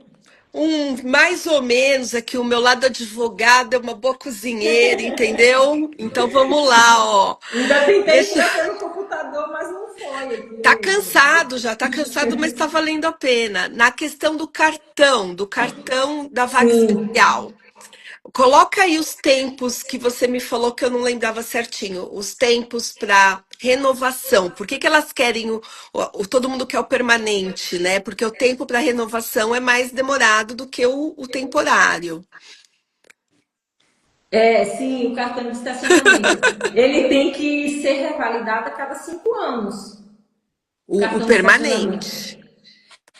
mais ou menos aqui, o meu lado advogado é uma boa cozinheira, entendeu? Então vamos lá, ó. Ainda tentei Deixa. entrar pelo computador, mas não foi aqui. Tá cansado já, tá cansado, mas tá valendo a pena. Na questão do cartão da vaga Sim. especial. Coloca aí os tempos que você me falou que eu não lembrava certinho, os tempos para renovação. Por que que elas querem todo mundo quer o permanente, né? Porque o tempo para renovação é mais demorado do que o temporário. É, sim, o cartão de estacionamento. Ele tem que ser revalidado a cada 5 anos. O O cartão de estacionamento. permanente.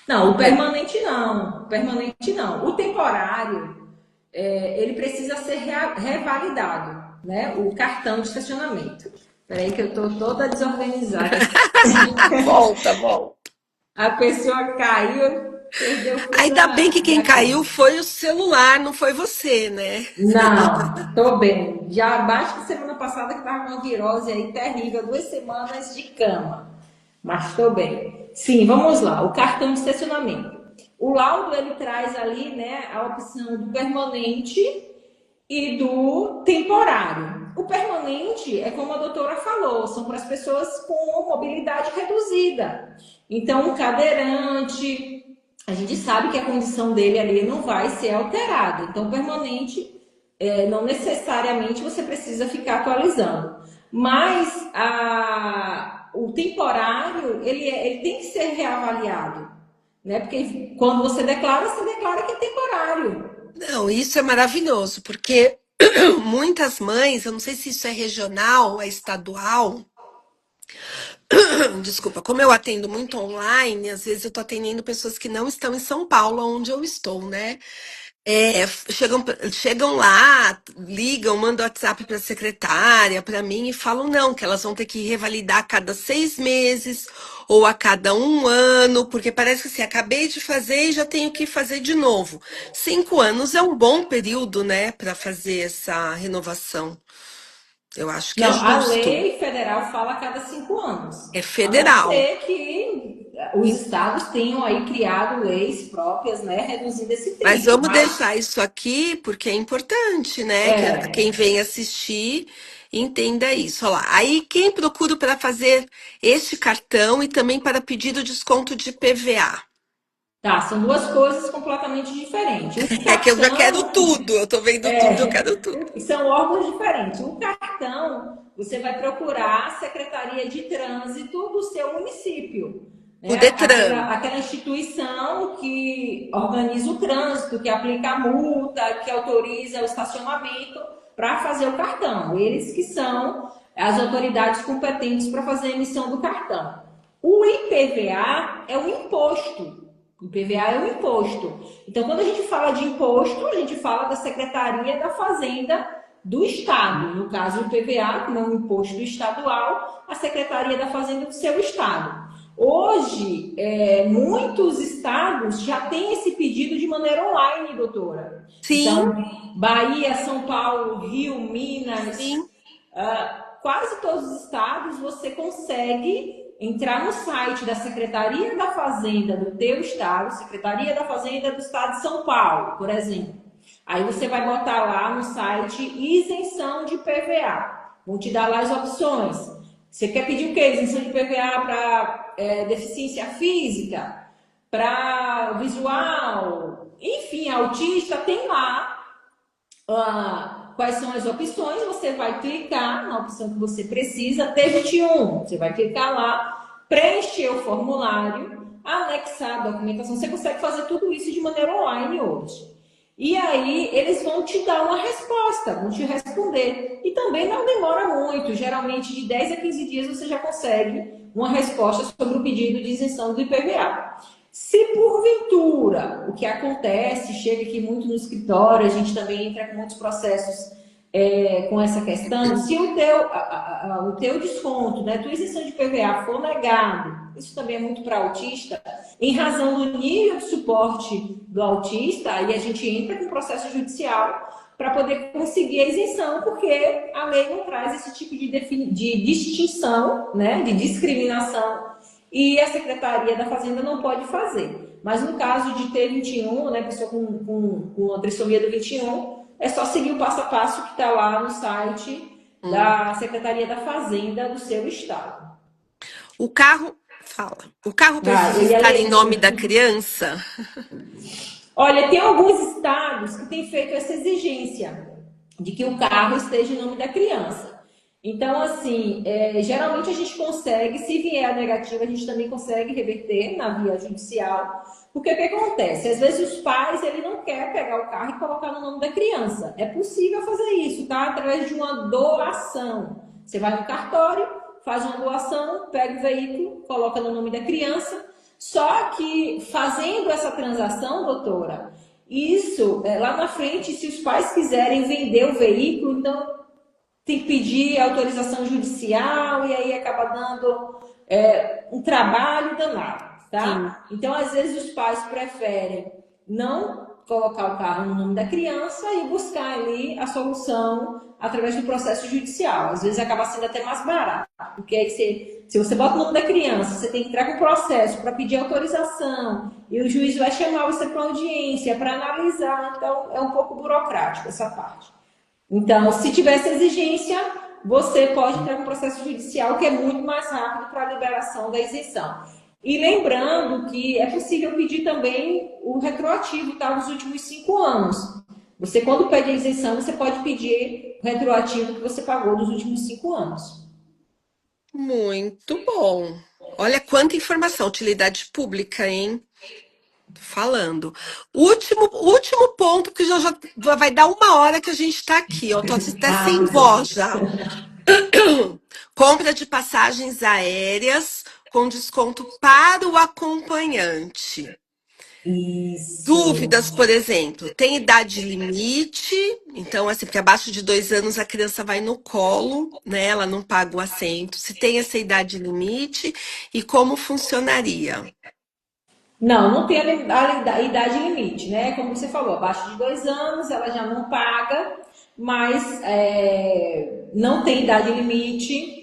Não, O o per- permanente não. O permanente não. O temporário, ele precisa ser revalidado, né? O cartão de estacionamento. Peraí que eu tô toda desorganizada aqui. Volta, volta. A pessoa caiu, perdeu o fio Ainda bem que quem da caiu coisa. foi o celular, não foi você, né? Não, tô bem. Já abaixo de semana passada que tava com uma virose aí terrível, 2 semanas de cama. Mas tô bem. Sim, vamos lá. O cartão de estacionamento. O laudo ele traz ali, né, a opção do permanente e do temporário. O permanente é como a doutora falou, são para as pessoas com mobilidade reduzida. Então, um cadeirante, a gente sabe que a condição dele ali não vai ser alterada. Então, o permanente não necessariamente você precisa ficar atualizando. Mas o temporário, ele tem que ser reavaliado, né? Porque quando você declara que é temporário. Não, isso é maravilhoso, porque muitas mães, eu não sei se isso é regional, é estadual, desculpa, como eu atendo muito online, às vezes eu tô atendendo pessoas que não estão em São Paulo, onde eu estou, né? Chegam lá, ligam, mandam WhatsApp para a secretária, para mim, e falam não, que elas vão ter que revalidar a cada 6 meses ou a cada um ano, porque parece que assim, acabei de fazer e já tenho que fazer de novo. 5 anos é um bom período, né, para fazer essa renovação. Eu acho que é Não, a justo. lei federal fala a cada 5 anos. É A não federal. ser que os estados tenham aí criado leis próprias, né, reduzindo esse Mas tempo. vamos Mas deixar isso aqui porque é importante, né? Que quem é, vem assistir entenda isso. Olha lá. Aí, quem procura para fazer este cartão e também para pedir o desconto de PVA? tá, são duas coisas completamente diferentes. O É que eu já quero cartão tudo, eu tô vendo tudo, eu quero tudo. são órgãos diferentes. O cartão, você vai procurar a Secretaria de Trânsito do seu município, O né? Detran. Aquela instituição que organiza o trânsito, que aplica a multa, que autoriza o estacionamento para fazer o cartão. Eles que são as autoridades competentes para fazer a emissão do cartão. O IPVA é o imposto. O IPVA é o imposto. Então, quando a gente fala de imposto, a gente fala da Secretaria da Fazenda do Estado. No caso, o IPVA, como é um imposto estadual, a Secretaria da Fazenda do seu Estado. Hoje, muitos estados já têm esse pedido de maneira online, doutora. Sim, Então, Bahia, São Paulo, Rio, Minas, sim. quase todos os estados você consegue entrar no site da Secretaria da Fazenda do teu estado, Secretaria da Fazenda do Estado de São Paulo, por exemplo. Aí você vai botar lá no site isenção de PVA. Vão te dar lá as opções. Você quer pedir o quê? Isenção de PVA para deficiência física, para visual, enfim, autista, tem lá quais são as opções, você vai clicar na opção que você precisa, T21, você vai clicar lá, preencher o formulário, anexar a documentação, você consegue fazer tudo isso de maneira online hoje. E aí eles vão te dar uma resposta, vão te responder. E também não demora muito, geralmente de 10 a 15 dias você já consegue uma resposta sobre o pedido de isenção do IPVA. Se porventura o que acontece, chega aqui muito no escritório, a gente também entra com muitos processos com essa questão, se o teu desconto, né, tua isenção de PVA for negado, isso também é muito para autista, em razão do nível de suporte do autista, aí a gente entra com processo judicial para poder conseguir a isenção, porque a lei não traz esse tipo de distinção, né, de discriminação, e a Secretaria da Fazenda não pode fazer. Mas no caso de ter 21, né, pessoa com a trissomia do 21, é só seguir o passo a passo que está lá no site da Secretaria da Fazenda do seu estado. O carro, fala. O carro Ah, precisa eu ia estar em ler. nome da criança? Olha, tem alguns estados que têm feito essa exigência de que o carro esteja em nome da criança. Então, assim, geralmente a gente consegue, se vier a negativa, a gente também consegue reverter na via judicial. Porque o que acontece? Às vezes os pais, ele não quer pegar o carro e colocar no nome da criança. É possível fazer isso, tá? Através de uma doação. Você vai no cartório, faz uma doação, pega o veículo, coloca no nome da criança. Só que fazendo essa transação, doutora, isso, lá na frente, se os pais quiserem vender o veículo, então tem que pedir autorização judicial e aí acaba dando um trabalho danado, Sim. tá? Então, às vezes, os pais preferem não colocar o carro no nome da criança e buscar ali a solução através do processo judicial. Às vezes acaba sendo até mais barato, porque aí se você bota o nome da criança, você tem que entrar com o processo para pedir autorização e o juiz vai chamar você para audiência, para analisar, então é um pouco burocrático essa parte. Então, se tiver essa exigência, você pode entrar com processo judicial, que é muito mais rápido para a liberação da isenção. E lembrando que é possível pedir também o retroativo, tá, dos últimos 5 anos. Você, quando pede a isenção, você pode pedir o retroativo que você pagou nos últimos 5 anos. Muito bom. Olha quanta informação, utilidade pública, hein? Tô falando. Último ponto, que já vai dar 1 hora que a gente tá aqui, ó. Tô até Ah, sem meu Deus. voz já. Compra de passagens aéreas com desconto para o acompanhante. Isso. Dúvidas, por exemplo, tem idade limite, então, assim, porque abaixo de 2 anos a criança vai no colo, né? Ela não paga o assento. Se tem essa idade limite e como funcionaria? Não, não tem a idade limite, né? Como você falou, abaixo de 2 anos ela já não paga, mas não tem idade limite.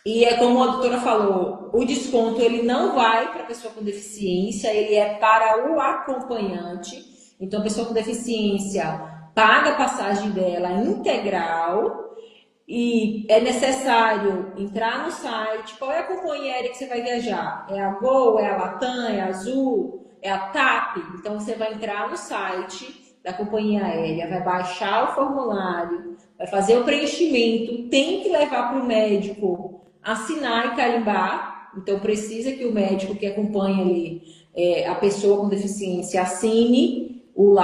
E é como a doutora falou, o desconto ele não vai para a pessoa com deficiência, ele é para o acompanhante. Então, a pessoa com deficiência paga a passagem dela integral e é necessário entrar no site. Qual é a companhia aérea que você vai viajar? É a Gol, é a Latam, é a Azul, é a TAP? Então, você vai entrar no site da companhia aérea, vai baixar o formulário, vai fazer o preenchimento, tem que levar para o médico assinar e carimbar. Então, precisa que o médico que acompanha ali a pessoa com deficiência assine o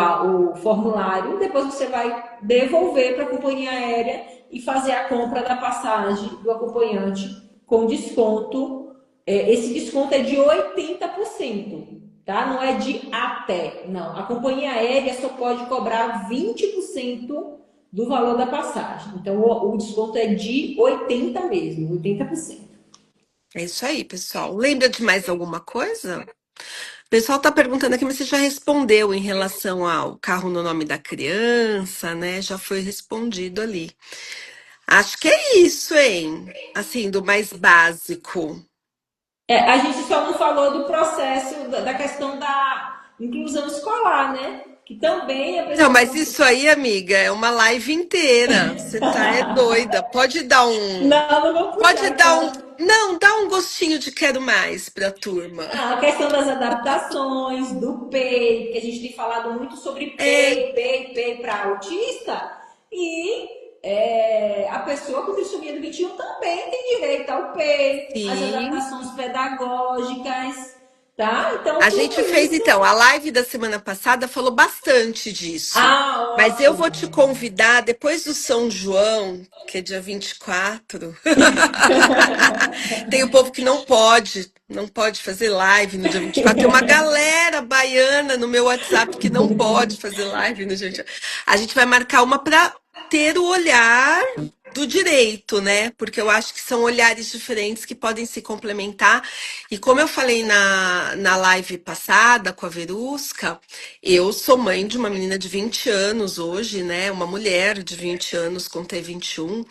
formulário. Depois você vai devolver para a companhia aérea e fazer a compra da passagem do acompanhante com desconto. Esse desconto é de 80%, tá? Não é de até, não. A companhia aérea só pode cobrar 20% do valor da passagem. Então, o desconto é de 80 mesmo, 80%. É isso aí, pessoal. Lembra de mais alguma coisa? O pessoal tá perguntando aqui, mas você já respondeu em relação ao carro no nome da criança, né? Já foi respondido ali. Acho que é isso, hein? Assim, do mais básico. A gente só não falou do processo, da questão da inclusão escolar, né? Que também a Não, pessoa mas com. isso aí, amiga, é uma live inteira. Você tá é doida. Pode dar um. Não, não vou Pode puxar dar um. então. Não, dá um gostinho de quero mais pra turma. A questão das adaptações, do PEI, que a gente tem falado muito sobre É, PEI para autista, e a pessoa com trissomia do 21 também tem direito ao PEI, as sim. adaptações pedagógicas, tá? Então, A tudo gente fez, isso. então, a live da semana passada falou bastante disso. Ah, Mas eu vou te ótimo. convidar depois do São João, que é dia 24. Tem o povo que não pode fazer live no dia 24. Tem uma galera baiana no meu WhatsApp que não pode fazer live no dia 24. A gente vai marcar uma para ter o olhar do direito, né? Porque eu acho que são olhares diferentes que podem se complementar. E como eu falei na live passada com a Verusca, eu sou mãe de uma menina de 20 anos hoje, né? Uma mulher de 20 anos com T21.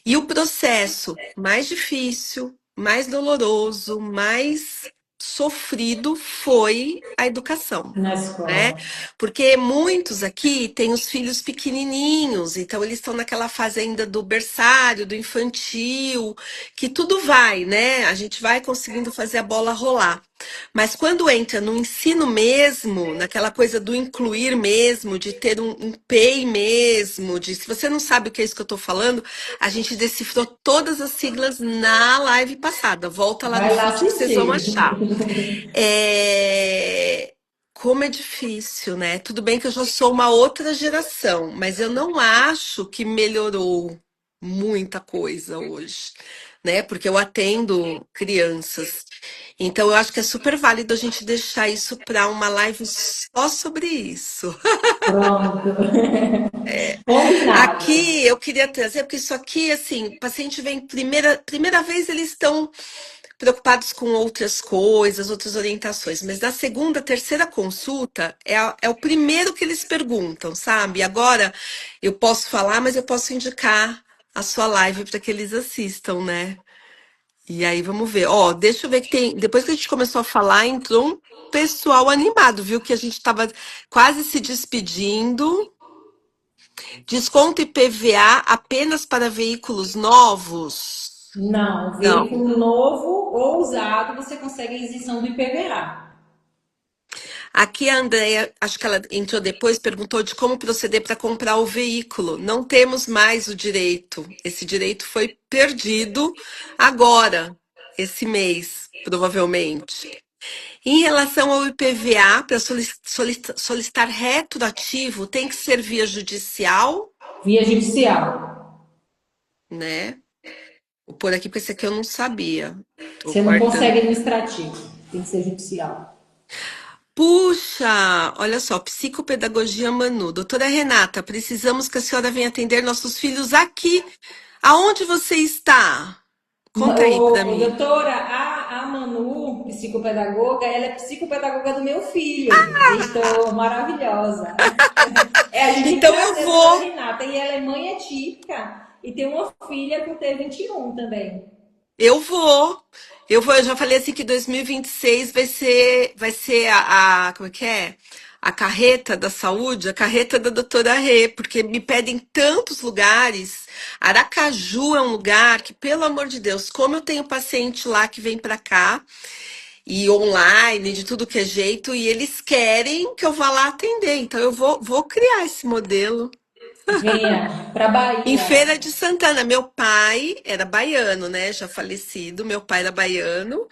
E o processo mais difícil, mais doloroso, mais sofrido foi a educação, Na né? escola. Porque muitos aqui têm os filhos pequenininhos, então eles estão naquela fase ainda do berçário, do infantil, que tudo vai, né? A gente vai conseguindo fazer a bola rolar. Mas quando entra no ensino mesmo, naquela coisa do incluir mesmo, de ter um PEI mesmo, de se você não sabe o que é isso que eu estou falando, a gente decifrou todas as siglas na live passada. Volta lá no Vai lá feed que vocês vão assistir. achar. É, como é difícil, né? Tudo bem que eu já sou uma outra geração, mas eu não acho que melhorou muita coisa hoje, né? Porque eu atendo crianças. Então eu acho que é super válido a gente deixar isso para uma live só sobre isso. Pronto. Combinado. Aqui eu queria trazer, porque isso aqui, assim, o paciente vem primeira vez, eles estão preocupados com outras coisas, outras orientações, mas na segunda, terceira consulta é o primeiro que eles perguntam, sabe? Agora eu posso falar, mas eu posso indicar a sua live para que eles assistam, né? E aí vamos ver. Ó, deixa eu ver que tem. Depois que a gente começou a falar, entrou um pessoal animado, viu? Que a gente estava quase se despedindo. Desconto IPVA apenas para veículos novos? Não, Não. veículo novo ou usado, você consegue a isenção do IPVA. Aqui a Andrea, acho que ela entrou depois, perguntou de como proceder para comprar o veículo. Não temos mais o direito. Esse direito foi perdido agora, esse mês, provavelmente. Em relação ao IPVA, para solicitar retroativo, tem que ser via judicial, Via judicial. né? Vou pôr aqui, porque esse aqui eu não sabia. Tô Você não consegue guardando. administrativo, tem que ser judicial. Puxa, olha só, psicopedagogia Manu. Doutora Renata, precisamos que a senhora venha atender nossos filhos aqui. Aonde você está? Conta aí pra mim. Doutora, a Manu, psicopedagoga, ela é psicopedagoga do meu filho. Estou maravilhosa. É, a gente tem que Então eu trazer a doutora vou. Renata. E ela é mãe atípica e tem uma filha com T21 também. Eu vou. Eu já falei assim que 2026 vai ser como é que é? A carreta da saúde, a carreta da doutora Rê, porque me pedem tantos lugares. Aracaju é um lugar que, pelo amor de Deus, como eu tenho paciente lá que vem para cá e online, de tudo que é jeito, e eles querem que eu vá lá atender. Então eu vou criar esse modelo. Venha para Em Bahia. Feira de Santana, meu pai era baiano, né? Já falecido, meu pai era baiano,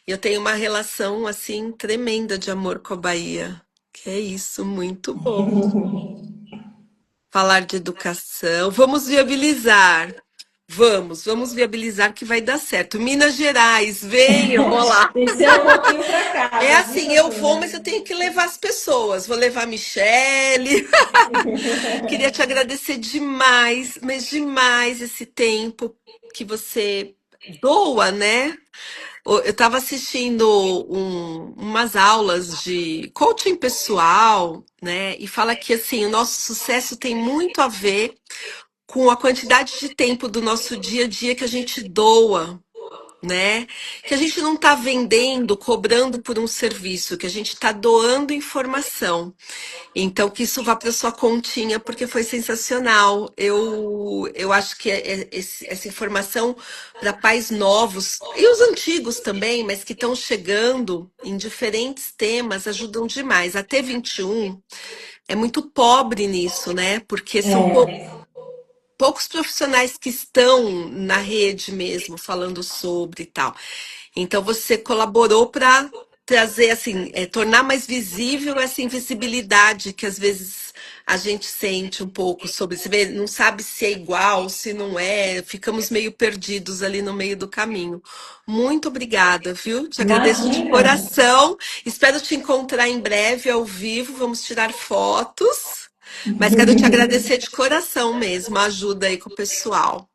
e eu tenho uma relação assim tremenda de amor com a Bahia. Que é isso, muito bom. Falar de educação, vamos viabilizar. Vamos viabilizar que vai dar certo. Minas Gerais, venham, olá. Tem que ser um pouquinho para É casa, viu, assim, eu vou, doutora? mas eu tenho que levar as pessoas. Vou levar a Michele. Queria te agradecer demais, mas demais esse tempo que você doa, né? Eu estava assistindo umas aulas de coaching pessoal, né? E fala que assim, o nosso sucesso tem muito a ver com a quantidade de tempo do nosso dia a dia que a gente doa, né? Que a gente não está vendendo, cobrando por um serviço, que a gente está doando informação. Então, que isso vá para sua continha, porque foi sensacional. Eu acho que essa informação para pais novos, e os antigos também, mas que estão chegando em diferentes temas, ajudam demais. A T21 é muito pobre nisso, né? Porque são É, poucos profissionais que estão na rede mesmo falando sobre e tal. Então você colaborou para trazer assim, tornar mais visível essa invisibilidade que às vezes a gente sente um pouco sobre, você vê, não sabe se é igual, se não é, ficamos meio perdidos ali no meio do caminho. Muito obrigada, viu? Te agradeço de imagina. coração. Espero te encontrar em breve ao vivo, vamos tirar fotos. Mas quero te agradecer de coração mesmo, a ajuda aí com o pessoal.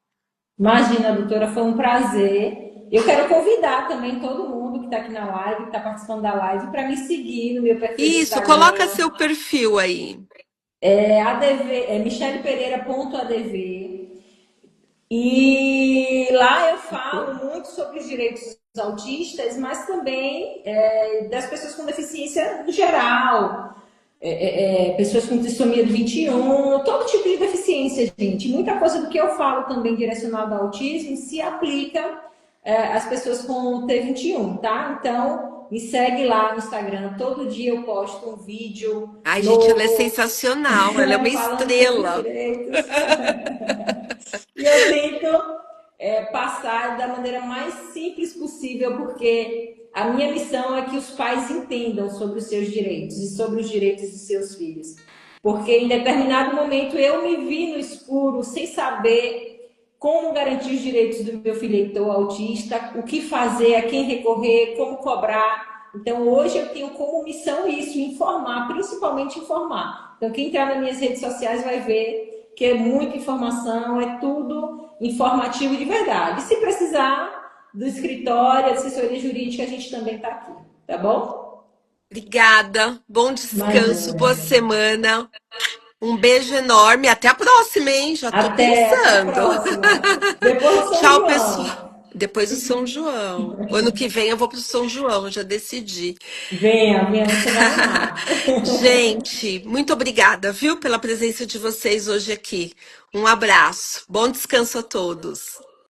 Imagina, doutora, foi um prazer. Eu quero convidar também todo mundo que está aqui na live, que está participando da live, para me seguir no meu perfil do Isso, coloca Instagram. seu perfil aí. É ADV, é michelepereira.adv. E lá eu falo muito sobre os direitos dos autistas, mas também das pessoas com deficiência no geral, pessoas com trissomia do 21, todo tipo de deficiência, gente. Muita coisa do que eu falo também direcionado ao autismo se aplica às pessoas com T21, tá? Então, me segue lá no Instagram. Todo dia eu posto um vídeo Ai, gente, ela é novo sensacional, ela é uma falando sobre os estrela. direitos. E eu tento passar da maneira mais simples possível, porque a minha missão é que os pais entendam sobre os seus direitos e sobre os direitos de seus filhos. Porque em determinado momento eu me vi no escuro, sem saber como garantir os direitos do meu filho Heitor autista, o que fazer, a quem recorrer, como cobrar. Então hoje eu tenho como missão isso, informar, principalmente informar. Então quem entrar nas minhas redes sociais vai ver que é muita informação, é tudo informativo de verdade. E se precisar do escritório, assessoria jurídica, a gente também está aqui, tá bom? Obrigada, bom descanso, Imagina. boa semana. Um beijo enorme, até a próxima, hein? Já tô Até a pensando. próxima. Depois do São Tchau, pessoal. João. Depois do São João. O ano que vem eu vou pro São João, já decidi. Venha, você vai amar. Gente, muito obrigada, viu, pela presença de vocês hoje aqui. Um abraço. Bom descanso a todos.